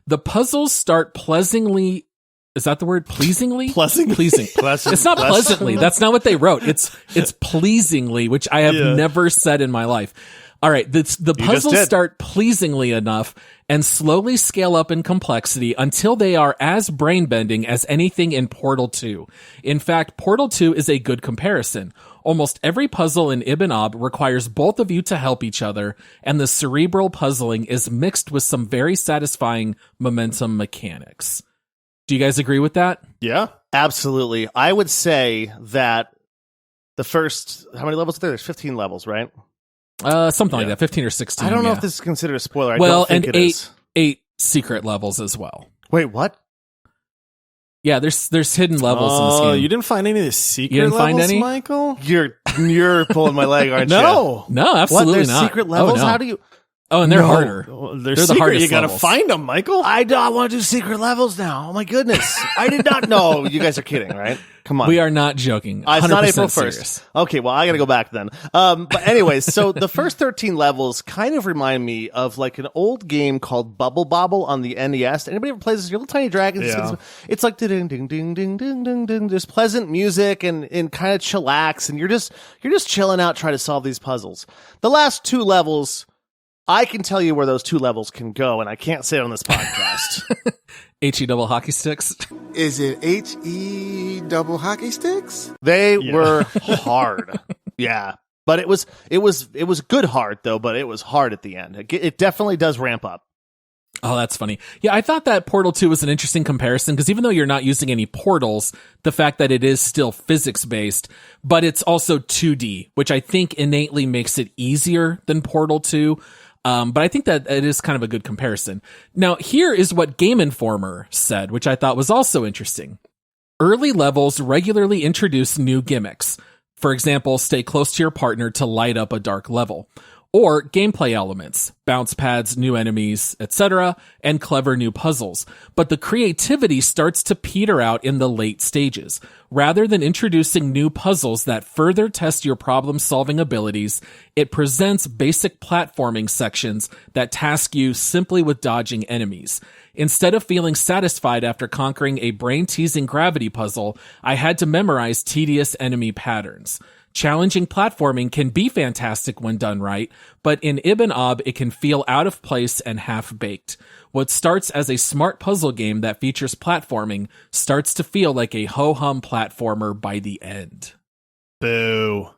The puzzles start pleasantly Is that the word? Pleasingly? Pleasing. Pleasing. It's not pleasantly. That's not what they wrote. It's pleasingly, which I have never said in my life. All right. The puzzles start pleasingly enough and slowly scale up in complexity until they are as brain-bending as anything in Portal 2. In fact, Portal 2 is a good comparison. Almost every puzzle in Ibb and Obb requires both of you to help each other, and the cerebral puzzling is mixed with some very satisfying momentum mechanics. Do you guys agree with that? Yeah. Absolutely. I would say that the first, how many levels are there? There's 15 levels, right? Something like that, 15 or 16. I don't know if this is considered a spoiler. I well, don't think and it is. eight secret levels as well. Wait, what? Yeah, there's hidden levels in this game. You didn't find any of the secret You didn't levels, find any? Michael? You're pulling my leg, aren't you? No. No, absolutely What? There's not. secret levels? Oh, no. How do you... Oh, and they're harder. They're the secret. hardest You got to levels. find them, Michael. I want to do secret levels now. Oh my goodness. I did not know. You guys are kidding, right? Come on. We are not joking. It's not April 1st. Serious. Okay, well, I got to go back then. But anyways, so the first 13 levels kind of remind me of like an old game called Bubble Bobble on the NES. Anybody ever plays this? Your little tiny dragons. Yeah. It's like ding ding ding ding ding ding ding. There's pleasant music and kind of chillax, and you're just chilling out trying to solve these puzzles. The last 2 levels, I can tell you where those 2 levels can go, and I can't say it on this podcast. HE double hockey sticks. Is it HE double hockey sticks? They were hard. Yeah. But it was good hard though, but it was hard at the end. It definitely does ramp up. Oh, that's funny. Yeah, I thought that Portal 2 was an interesting comparison because even though you're not using any portals, the fact that it is still physics-based, but it's also 2D, which I think innately makes it easier than Portal 2. But I think that it is kind of a good comparison. Now, here is what Game Informer said, which I thought was also interesting. Early levels regularly introduce new gimmicks. For example, stay close to your partner to light up a dark level. Or gameplay elements, bounce pads, new enemies, etc., and clever new puzzles. But the creativity starts to peter out in the late stages. Rather than introducing new puzzles that further test your problem-solving abilities, it presents basic platforming sections that task you simply with dodging enemies. Instead of feeling satisfied after conquering a brain-teasing gravity puzzle, I had to memorize tedious enemy patterns. Challenging platforming can be fantastic when done right, but in Ibb and Obb, it can feel out of place and half-baked. What starts as a smart puzzle game that features platforming starts to feel like a ho-hum platformer by the end. Boo.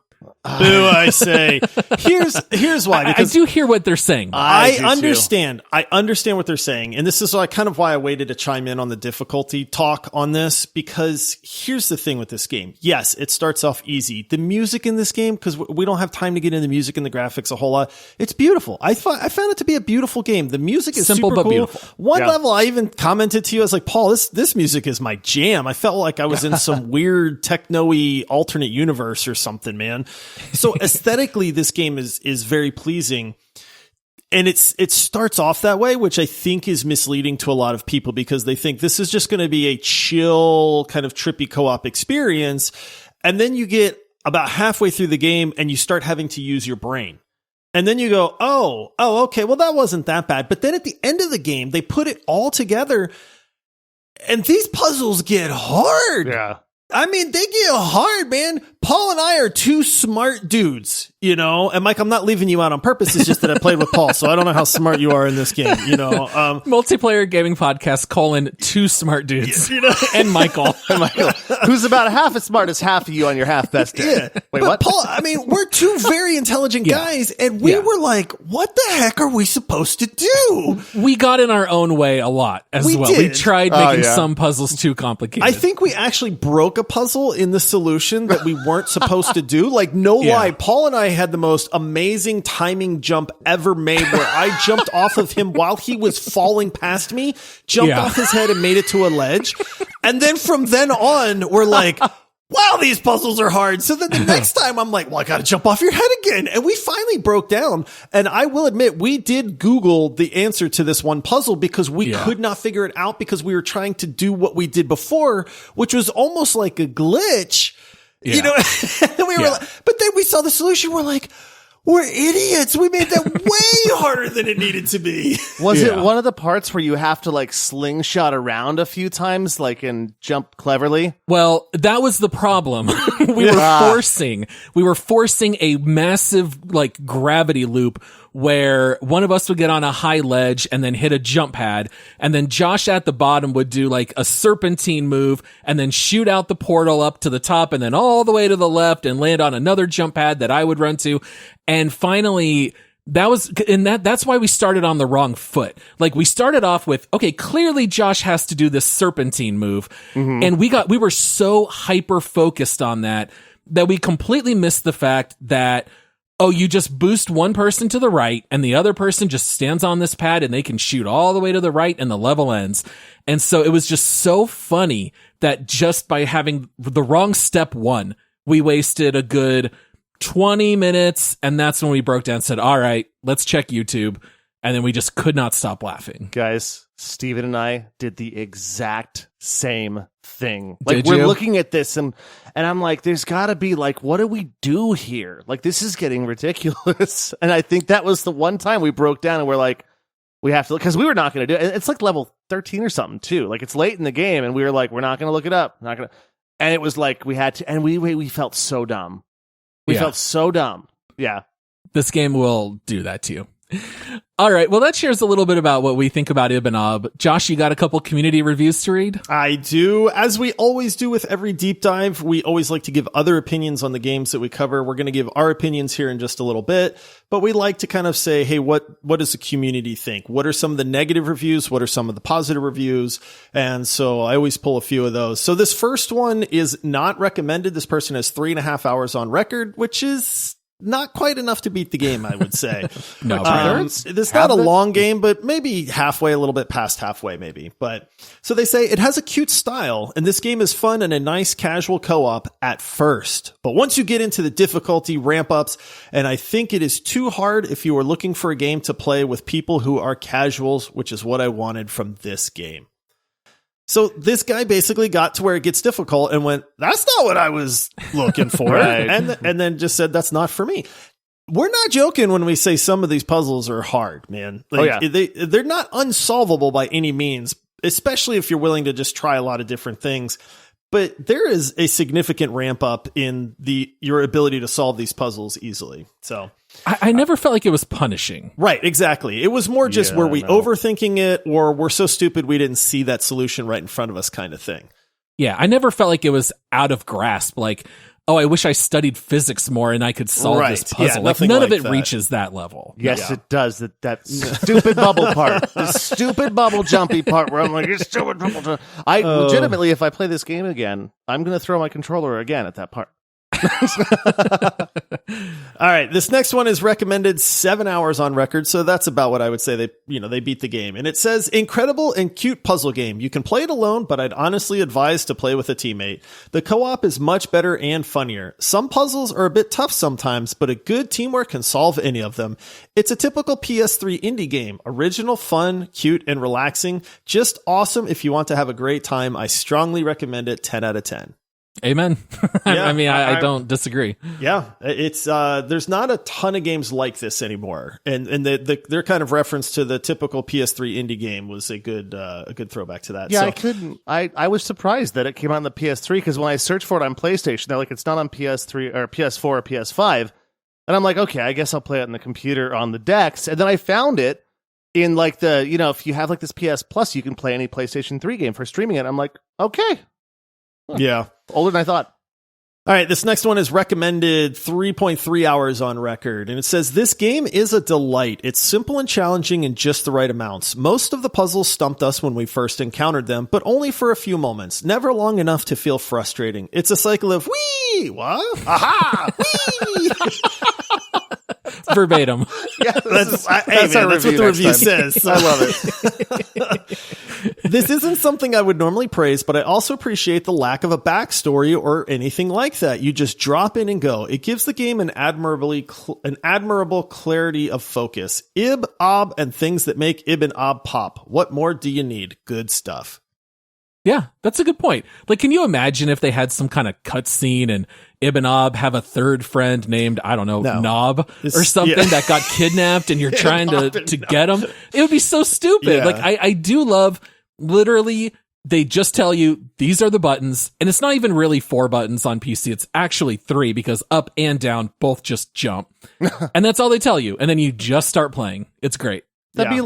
Boo, I say. Here's why. I do hear what they're saying. I understand. I understand what they're saying. And this is kind of why I waited to chime in on the difficulty talk on this, because here's the thing with this game. Yes, it starts off easy. The music in this game, because we don't have time to get into the music and the graphics a whole lot, it's beautiful. I found it to be a beautiful game. The music is simple super but cool. beautiful. One level, I even commented to you, I was like, Paul, this music is my jam. I felt like I was in some weird techno-y alternate universe or something, man. So aesthetically, this game is very pleasing. And it starts off that way, which I think is misleading to a lot of people because they think this is just going to be a chill kind of trippy co-op experience. And then you get about halfway through the game and you start having to use your brain. And then you go, oh, okay, well, that wasn't that bad. But then at the end of the game, they put it all together and these puzzles get hard. Yeah. I mean, they get hard, man. Paul and I are 2 smart dudes, you know, and Mike, I'm not leaving you out on purpose. It's just that I played with Paul, so I don't know how smart you are in this game, you know. Multiplayer gaming podcast, 2 smart dudes, you know? and Michael, who's about half as smart as half of you on your half best day. Yeah. Wait, but what? Paul, I mean, we're 2 very intelligent guys, and we were like, what the heck are we supposed to do? We got in our own way a lot as well. Did. We tried making some puzzles too complicated. I think we actually broke a puzzle in the solution that we weren't supposed to do. Like, no lie, Paul and I had the most amazing timing jump ever made where I jumped off of him while he was falling past me, jumped off his head and made it to a ledge. And then from then on, we're like, wow, these puzzles are hard. So then the next time I'm like, well, I got to jump off your head again. And we finally broke down. And I will admit, we did Google the answer to this one puzzle because we could not figure it out because we were trying to do what we did before, which was almost like a glitch. You know, and we were like, but then we saw the solution. We're like, We're idiots. We made that way harder than it needed to be. Was it one of the parts where you have to like slingshot around a few times, like and jump cleverly? Well, that was the problem. we were forcing a massive like gravity loop where one of us would get on a high ledge and then hit a jump pad, and then Josh at the bottom would do like a serpentine move and then shoot out the portal up to the top and then all the way to the left and land on another jump pad that I would run to. And finally, that's why we started on the wrong foot. Like, we started off with, okay, clearly Josh has to do this serpentine move. And we were so hyper focused on that we completely missed the fact that, oh, you just boost one person to the right and the other person just stands on this pad and they can shoot all the way to the right and the level ends. And so it was just so funny that just by having the wrong step one, we wasted a good 20 minutes, and that's when we broke down and said, all right, let's check YouTube. And then we just could not stop laughing. Guys, Steven and I did the exact same thing. Did we're you? looking at this and I'm like, there's gotta be like, what do we do here? Like, this is getting ridiculous. And I think that was the one time we broke down and we're like, we have to, because we were not going to do it. It's like level 13 or something too. Like, it's late in the game and we were like, we're not going to look it up. And it was like, we had to, and we felt so dumb. We felt so dumb. Yeah. This game will do that to you. All right. Well, that shares a little bit about what we think about Ibb and Obb. Josh, you got a couple community reviews to read? I do. As we always do with every deep dive, we always like to give other opinions on the games that we cover. We're going to give our opinions here in just a little bit, but we like to kind of say, hey, what does the community think? What are some of the negative reviews? What are some of the positive reviews? And so I always pull a few of those. So this first one is not recommended. This person has 3.5 hours on record, which is not quite enough to beat the game, I would say. No, it's not a long game, but maybe halfway, a little bit past halfway, maybe. But so they say it has a cute style, and this game is fun and a nice casual co-op at first. But once you get into the difficulty ramp ups, and I think it is too hard if you are looking for a game to play with people who are casuals, which is what I wanted from this game. So this guy basically got to where it gets difficult and went, that's not what I was looking for. Right. And then just said, that's not for me. We're not joking when we say some of these puzzles are hard, man. Like, they're not unsolvable by any means, especially if you're willing to just try a lot of different things. But there is a significant ramp up in your ability to solve these puzzles easily. So I never felt like it was punishing. Right, exactly. It was more just were we overthinking it, or we're so stupid we didn't see that solution right in front of us kind of thing. Yeah, I never felt like it was out of grasp. Like, oh, I wish I studied physics more and I could solve this puzzle. Yeah, like, none of it that reaches that level. Yes, it does. That stupid bubble part. The stupid bubble jumpy part where I'm like, it's stupid bubble jump. Legitimately, if I play this game again, I'm going to throw my controller again at that part. All right, this next one is recommended 7 hours on record, so that's about what I would say they beat the game. And it says, incredible and cute puzzle game. You can play it alone, but I'd honestly advise to play with a teammate. The co-op is much better and funnier. Some puzzles are a bit tough sometimes, but a good teamwork can solve any of them. It's a typical PS3 indie game. Original, fun, cute, and relaxing. Just awesome if you want to have a great time. I strongly recommend it. 10 out of 10. Amen. Yeah, I mean, I don't disagree. Yeah, it's there's not a ton of games like this anymore, and their kind of reference to the typical PS3 indie game was a good throwback to that. Yeah, So, I was surprised that it came out on the PS3 because when I searched for it on PlayStation, they're like, it's not on PS3 or PS4 or PS5, and I'm like, okay, I guess I'll play it on the computer on the decks, and then I found it in like if you have like this PS Plus, you can play any PlayStation 3 game for streaming it. I'm like, okay. yeah. Older than I thought. All right, this next one is recommended 3.3 hours on record, and it says, this game is a delight. It's simple and challenging in just the right amounts. Most of the puzzles stumped us when we first encountered them, but only for a few moments, never long enough to feel frustrating. It's a cycle of, wee, what? Aha, wee! Verbatim. Yeah, That's what the review says. I love it. This isn't something I would normally praise, but I also appreciate the lack of a backstory or anything like that. You just drop in and go. It gives the game an admirable clarity of focus. Ibb, Obb, and things that make Ibb and Obb pop. What more do you need? Good stuff. Yeah, that's a good point. Like, can you imagine if they had some kind of cutscene and Ibb and Obb have a third friend named, I don't know, Knob or something that got kidnapped and you're trying to get them? It would be so stupid. Yeah. Like, I do love, literally, they just tell you these are the buttons, and it's not even really 4 buttons on PC. It's actually 3 because up and down both just jump. And that's all they tell you. And then you just start playing. It's great. That'd be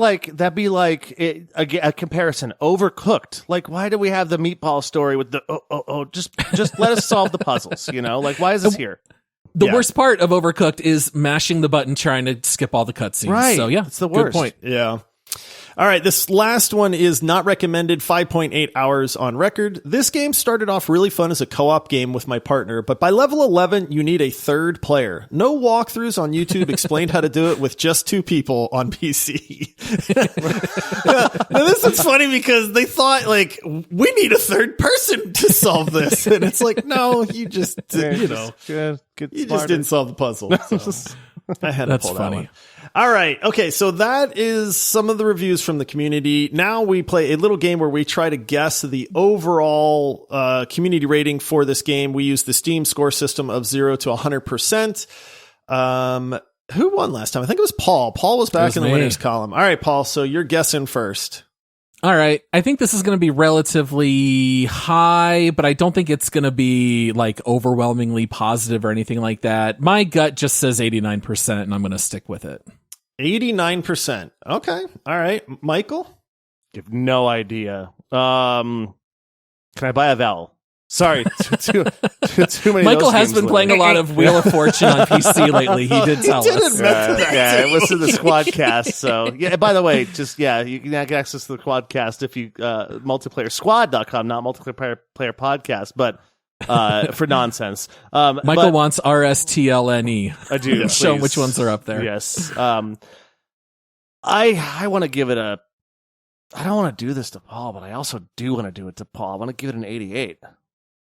like a comparison. Overcooked. Like, why do we have the meatball story with the just let us solve the puzzles, you know? Like, why is this here? The worst part of Overcooked is mashing the button trying to skip all the cutscenes. Right. So yeah, it's the worst. Good point. Yeah. All right, this last one is not recommended, 5.8 hours on record. This game started off really fun as a co-op game with my partner, but by level 11, you need a third player. No walkthroughs on YouTube explained how to do it with just 2 people on PC. Now, this is funny because they thought, like, we need a third person to solve this. And it's like, no, you just, you just didn't solve the puzzle. So. I had to pull that one. All right. Okay. So that is some of the reviews from the community. Now we play a little game where we try to guess the overall community rating for this game. We use the Steam score system of 0 to 100%. Who won last time? I think it was Paul. Paul was back in the winners column. All right, Paul. So you're guessing first. All right. I think this is going to be relatively high, but I don't think it's going to be like overwhelmingly positive or anything like that. My gut just says 89%, and I'm going to stick with it. 89%. Okay. All right. Michael? I have no idea. Can I buy a vowel? Sorry, too many. Michael has been playing a lot of Wheel of Fortune on PC lately. He did tell us. Yeah, listen to the Squadcast. So, yeah. By the way, you can get access to the Quadcast if you multiplayersquad.com, not multiplayer podcast, but for nonsense. Michael wants RSTLNE. I do. Show him which ones are up there. Yes. I want to give it a. I don't want to do this to Paul, but I also do want to do it to Paul. I want to give it an 88.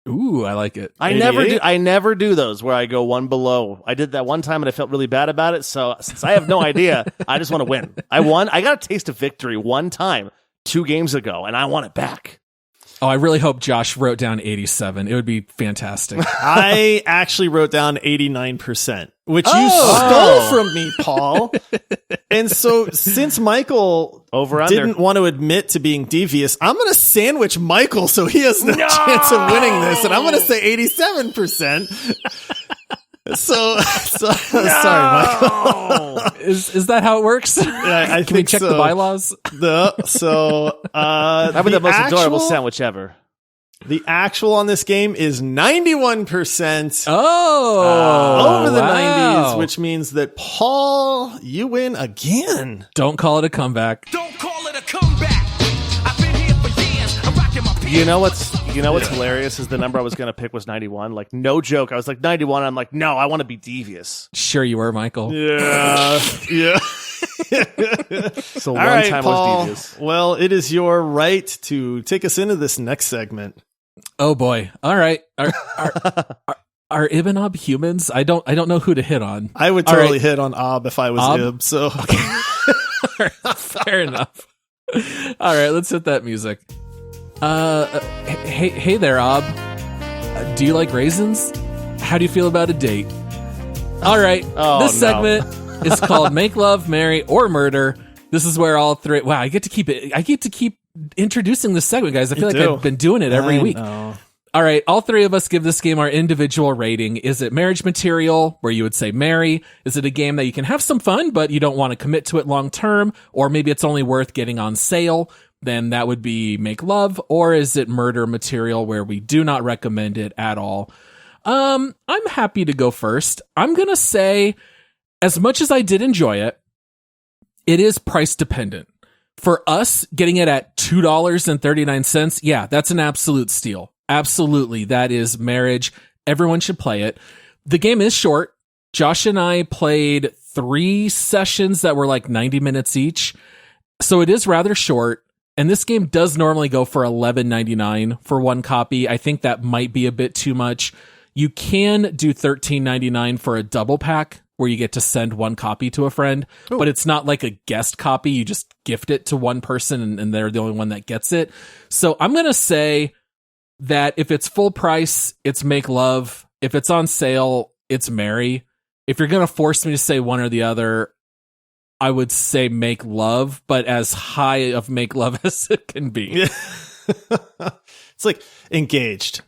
Ooh, I like it. I never do those where I go one below. I did that one time and I felt really bad about it. So since I have no idea, I just want to win. I won. I got a taste of victory one time 2 games ago, and I want it back. Oh, I really hope Josh wrote down 87. It would be fantastic. I actually wrote down 89%, which you stole from me, Paul. And so since Michael didn't want to admit to being devious, I'm going to sandwich Michael so he has no chance of winning this. And I'm going to say 87%. Sorry, Michael. Is that how it works? Yeah, Can we check the bylaws? That'd be the most adorable sandwich ever. The actual on this game is 91%. Oh, over the 90s, which means that Paul, you win again. Don't call it a comeback. Don't call it a comeback. I've been here for years. I'm rocking my pants. You know what's hilarious is the number I was going to pick was 91. Like, no joke. I was like 91. I'm like, no, I want to be devious. Sure you were, Michael. Yeah. So All right, time Paul. was devious. Well, it is your right to take us into this next segment. Oh boy. All right. Are Ibb and Obb humans? I don't know who to hit on. I would totally hit on Obb if I was Obb? Ibb. So Fair enough. All right, let's hit that music. Hey there, Obb. Do you like raisins? How do you feel about a date? All right, this segment is called Make Love, Marry, or Murder. This is where all 3. Wow, I get to keep introducing this segment, guys. I feel like I've been doing it every week. All right, all 3 of us give this game our individual rating. Is it marriage material, where you would say marry? Is it a game that you can have some fun, but you don't want to commit to it long term? Or maybe it's only worth getting on sale? Then that would be make love. Or is it murder material, where we do not recommend it at all? I'm happy to go first. I'm going to say, as much as I did enjoy it, it is price dependent. For us, getting it at $2.39, yeah, that's an absolute steal. Absolutely. That is marriage. Everyone should play it. The game is short. Josh and I played 3 sessions that were like 90 minutes each. So it is rather short. And this game does normally go for $11.99 for one copy. I think that might be a bit too much. You can do $13.99 for a double pack where you get to send one copy to a friend, but it's not like a guest copy. You just gift it to one person and they're the only one that gets it. So I'm going to say that if it's full price, it's Make Love. If it's on sale, it's Marry. If you're going to force me to say one or the other, I would say Make Love, but as high of Make Love as it can be. Yeah. It's like Engaged.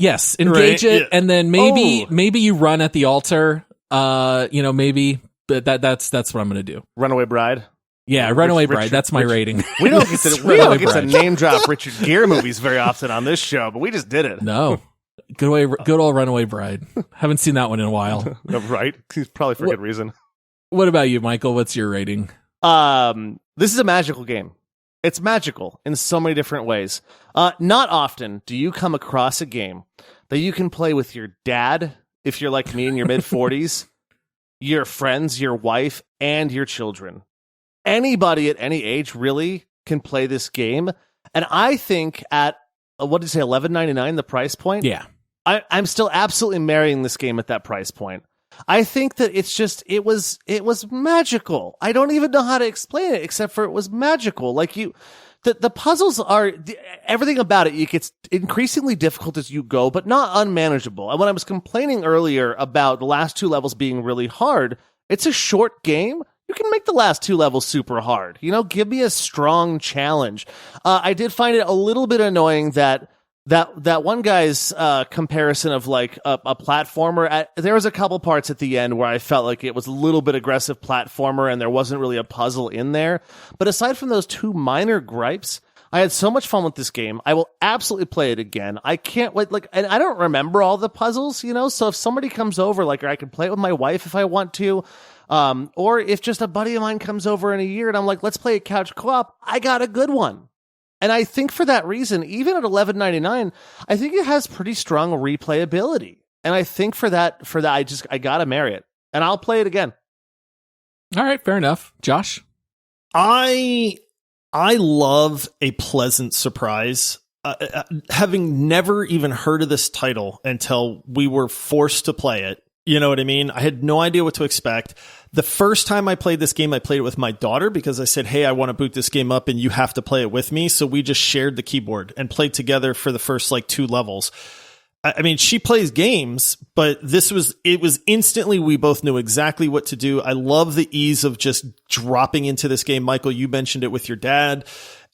Yes, engage Right, it, yeah. and then maybe you run at the altar. Maybe, but that's what I'm gonna do. Runaway Bride. Yeah, Runaway Bride. Richard- That's my rating. We don't get to Runaway Bride. name drop Richard Gere movies very often on this show, but we just did it. No, good old Runaway Bride. Haven't seen that one in a while. Right? Probably for good reason. What about you, Michael? What's your rating? This is a magical game. It's magical in so many different ways. Not often do you come across a game that you can play with your dad, if you're like me in your mid-40s, your friends, your wife, and your children. Anybody at any age really can play this game. And I think at, what did you say, $11.99, the price point? Yeah. I'm still absolutely marrying this game at that price point. I think that it's just, it was magical. I don't even know how to explain it except for it was magical. Like the puzzles are, everything about it gets increasingly difficult as you go, but not unmanageable. And when I was complaining earlier about the last two levels being really hard, it's a short game. You can make the last two levels super hard. Give me a strong challenge. I did find it a little bit annoying that one guy's comparison of like a platformer. There was a couple parts at the end where I felt like it was a little bit aggressive platformer and there wasn't really a puzzle in there. But aside from those two minor gripes, I had so much fun with this game. I will absolutely play it again. I can't wait. And I don't remember all the puzzles, so if somebody comes over, or I can play it with my wife if I want to. Or if just a buddy of mine comes over in a year and I'm like, let's play a couch co-op, I got a good one. And I think for that reason, even at $11.99, I think it has pretty strong replayability. And I think for that, I gotta marry it, and I'll play it again. All right, fair enough. Josh? I love a pleasant surprise. Having never even heard of this title until we were forced to play it. You know what I mean? I had no idea what to expect. The first time I played this game, I played it with my daughter because I said, hey, I want to boot this game up and you have to play it with me. So we just shared the keyboard and played together for the first two levels. I mean, she plays games, but it was instantly, we both knew exactly what to do. I love the ease of just dropping into this game. Michael, you mentioned it with your dad.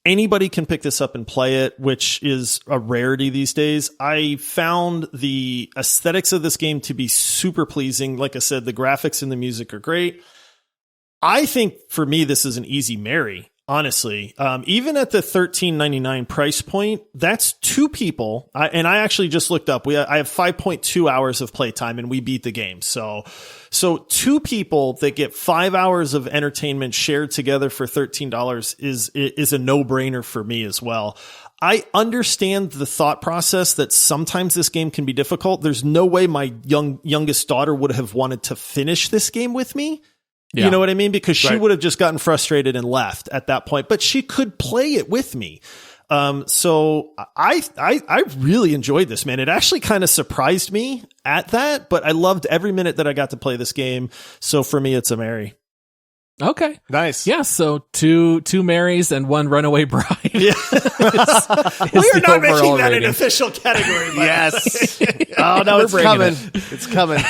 Anybody can pick this up and play it, which is a rarity these days. I found the aesthetics of this game to be super pleasing. Like I said, the graphics and the music are great. I think for me, this is an easy marry, honestly. Even at the $13.99 price point, that's two people. And I actually just looked up. I have 5.2 hours of playtime and we beat the game. So two people that get 5 hours of entertainment shared together for $13 is a no-brainer for me as well. I understand the thought process that sometimes this game can be difficult. There's no way my youngest daughter would have wanted to finish this game with me. Yeah. You know what I mean? Because she would have just gotten frustrated and left at that point, but she could play it with me. So I really enjoyed this, man. It actually kind of surprised me at that, but I loved every minute that I got to play this game. So for me, it's a marry. Okay. Nice. Yeah. So two Marys and one Runaway Bride. Yeah. We are not making that an official category. Yes. Oh no, it's coming. It's coming.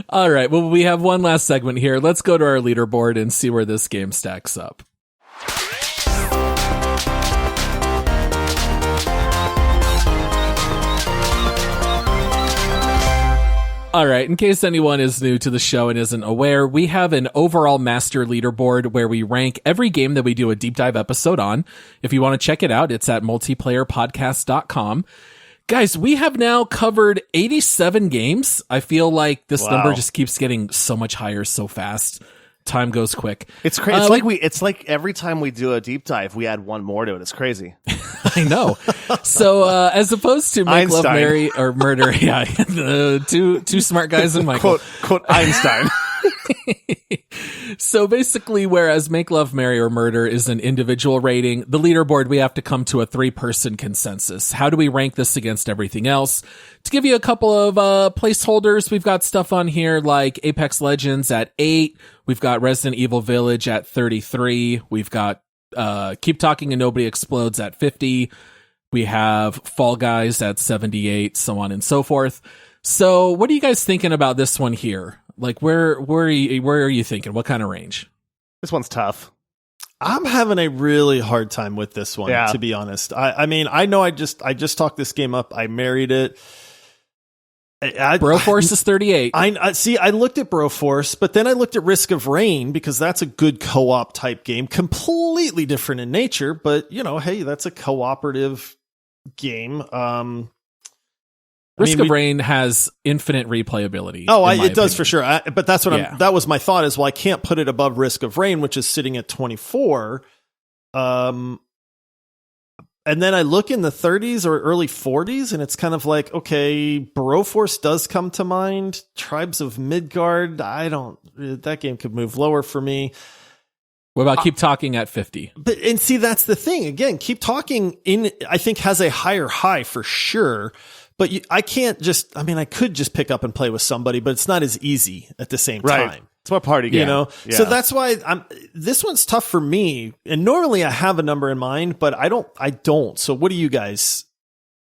All right. Well, we have one last segment here. Let's go to our leaderboard and see where this game stacks up. All right, in case anyone is new to the show and isn't aware, we have an overall master leaderboard where we rank every game that we do a deep dive episode on. If you want to check it out, it's at multiplayerpodcast.com. Guys, we have now covered 87 games. I feel like this number just keeps getting so much higher so fast. Time goes quick. It's crazy. It's like every time we do a deep dive, we add one more to it. It's crazy. I know. So as opposed to Make Love, Marry, or Murder, two smart guys and Michael. Quote Einstein. So basically, whereas Make Love, Marry, or Murder is an individual rating, the leaderboard, we have to come to a 3-person consensus. How do we rank this against everything else? To give you a couple of placeholders, we've got stuff on here like Apex Legends at 8. We've got Resident Evil Village at 33. We've got Keep Talking and Nobody Explodes at 50. We have Fall Guys at 78, so on and so forth. So what are you guys thinking about this one here? Like, where are you thinking? What kind of range? This one's tough. I'm having a really hard time with this one, to be honest. I mean, I know I just talked this game up. I married it. Broforce is 38. I see. I looked at Broforce, but then I looked at Risk of Rain because that's a good co-op type game, completely different in nature. But hey, that's a cooperative game. Risk of Rain has infinite replayability. Oh, it does for sure. But that's what that was my thought is, well, I can't put it above Risk of Rain, which is sitting at 24. And then I look in the 30s or early 40s, and it's kind of like, okay, Broforce does come to mind. Tribes of Midgard, that game could move lower for me. What about Keep Talking at 50? And see, that's the thing. Again, Keep Talking I think has a higher high for sure. But I can't I could just pick up and play with somebody, but it's not as easy at the same time. It's more party game. Yeah. So that's why this one's tough for me. And normally I have a number in mind, but I don't. So what do you guys?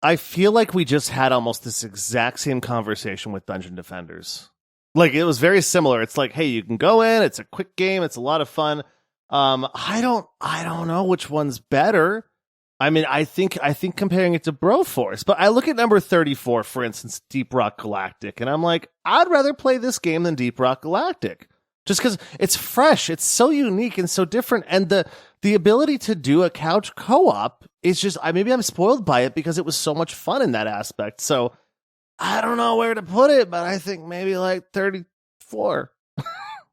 I feel like we just had almost this exact same conversation with Dungeon Defenders. Like, it was very similar. It's like, hey, you can go in, it's a quick game, it's a lot of fun. I don't know which one's better. I mean, I think comparing it to Broforce, but I look at number 34, for instance, Deep Rock Galactic, and I'm like, I'd rather play this game than Deep Rock Galactic. Just because it's fresh, it's so unique and so different, and the ability to do a couch co-op is just, maybe I'm spoiled by it because it was so much fun in that aspect. So I don't know where to put it, but I think maybe like 34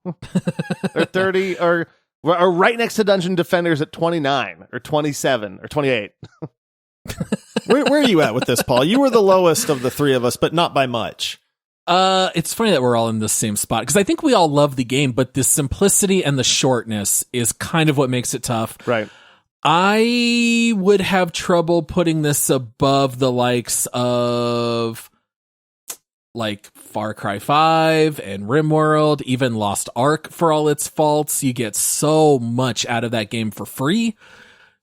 or 30 or right next to Dungeon Defenders at 29 or 27 or 28. Where are you at with this, Paul? You were the lowest of the three of us, but not by much. It's funny that we're all in the same spot because I think we all love the game, but the simplicity and the shortness is kind of what makes it tough. Right. I would have trouble putting this above the likes of like Far Cry 5 and RimWorld, even Lost Ark for all its faults. You get so much out of that game for free.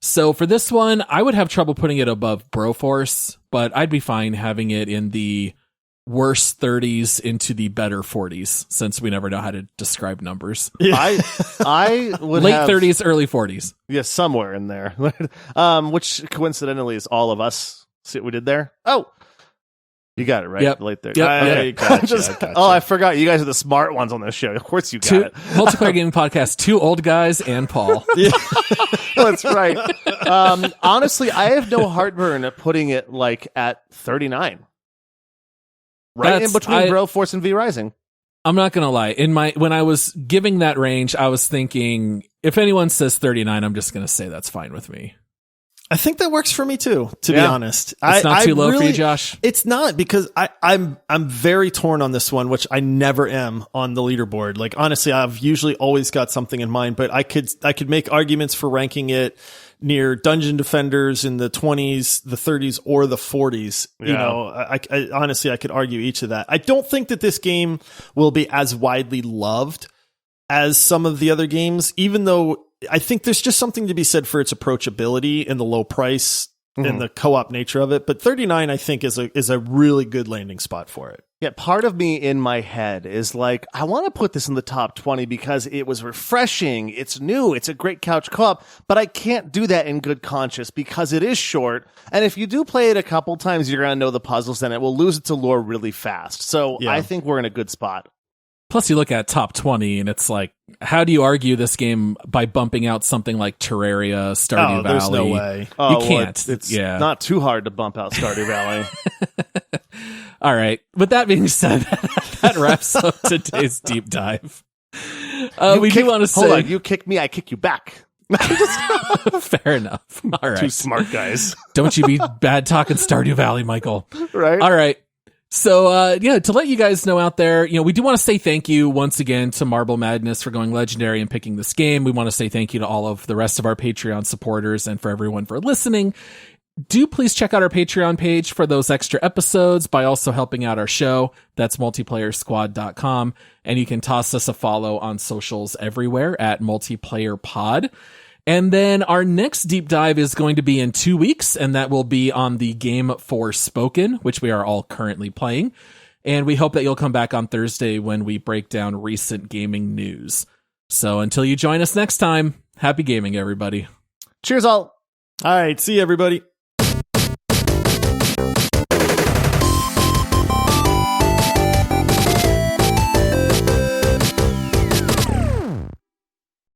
So for this one, I would have trouble putting it above Broforce, but I'd be fine having it in the worse 30s into the better 40s, since we never know how to describe numbers. Yeah. I would late have, 30s, early 40s. Yeah, somewhere in there. Which coincidentally is all of us. See what we did there? Oh, you got it right. Yep. Late 30s. Yep. Gotcha. I forgot. You guys are the smart ones on this show. Of course you got it. Multiplayer Gaming Podcast, 2 old guys and Paul. That's right. Honestly, I have no heartburn at putting it like at 39. Right in between Broforce and V Rising. I'm not going to lie. When I was giving that range, I was thinking, if anyone says 39, I'm just going to say that's fine with me. I think that works for me too, to be honest. It's not too low for you, Josh? It's not, because I'm very torn on this one, which I never am on the leaderboard. Like, honestly, I've usually always got something in mind, but I could make arguments for ranking it near Dungeon Defenders in the 20s, the 30s, or the 40s. Yeah. You know, I honestly, I could argue each of that. I don't think that this game will be as widely loved as some of the other games, even though I think there's just something to be said for its approachability and the low price and the co-op nature of it. But 39, I think, is a really good landing spot for it. Yeah, part of me in my head is like, I want to put this in the top 20 because it was refreshing, it's new, it's a great couch co-op, but I can't do that in good conscience because it is short, and if you do play it a couple times, you're going to know the puzzles, and it will lose its allure really fast. So I think we're in a good spot. Plus, you look at top 20, and it's like, how do you argue this game by bumping out something like Terraria, Stardew Valley? There's no way. You can't. It's not too hard to bump out Stardew Valley. All right. With that being said, that wraps up today's deep dive. We do want to say... Hold on. You kick me, I kick you back. Fair enough. All right. Two smart guys. Don't you be bad talking Stardew Valley, Michael. Right. All right. So, to let you guys know out there, we do want to say thank you once again to Marble Madness for going legendary and picking this game. We want to say thank you to all of the rest of our Patreon supporters and for everyone for listening. Do please check out our Patreon page for those extra episodes by also helping out our show. That's multiplayersquad.com. And you can toss us a follow on socials everywhere at multiplayerpod. And then our next deep dive is going to be in 2 weeks, and that will be on the game Forspoken, which we are all currently playing. And we hope that you'll come back on Thursday when we break down recent gaming news. So until you join us next time, happy gaming, everybody. Cheers, all. All right. See you, everybody.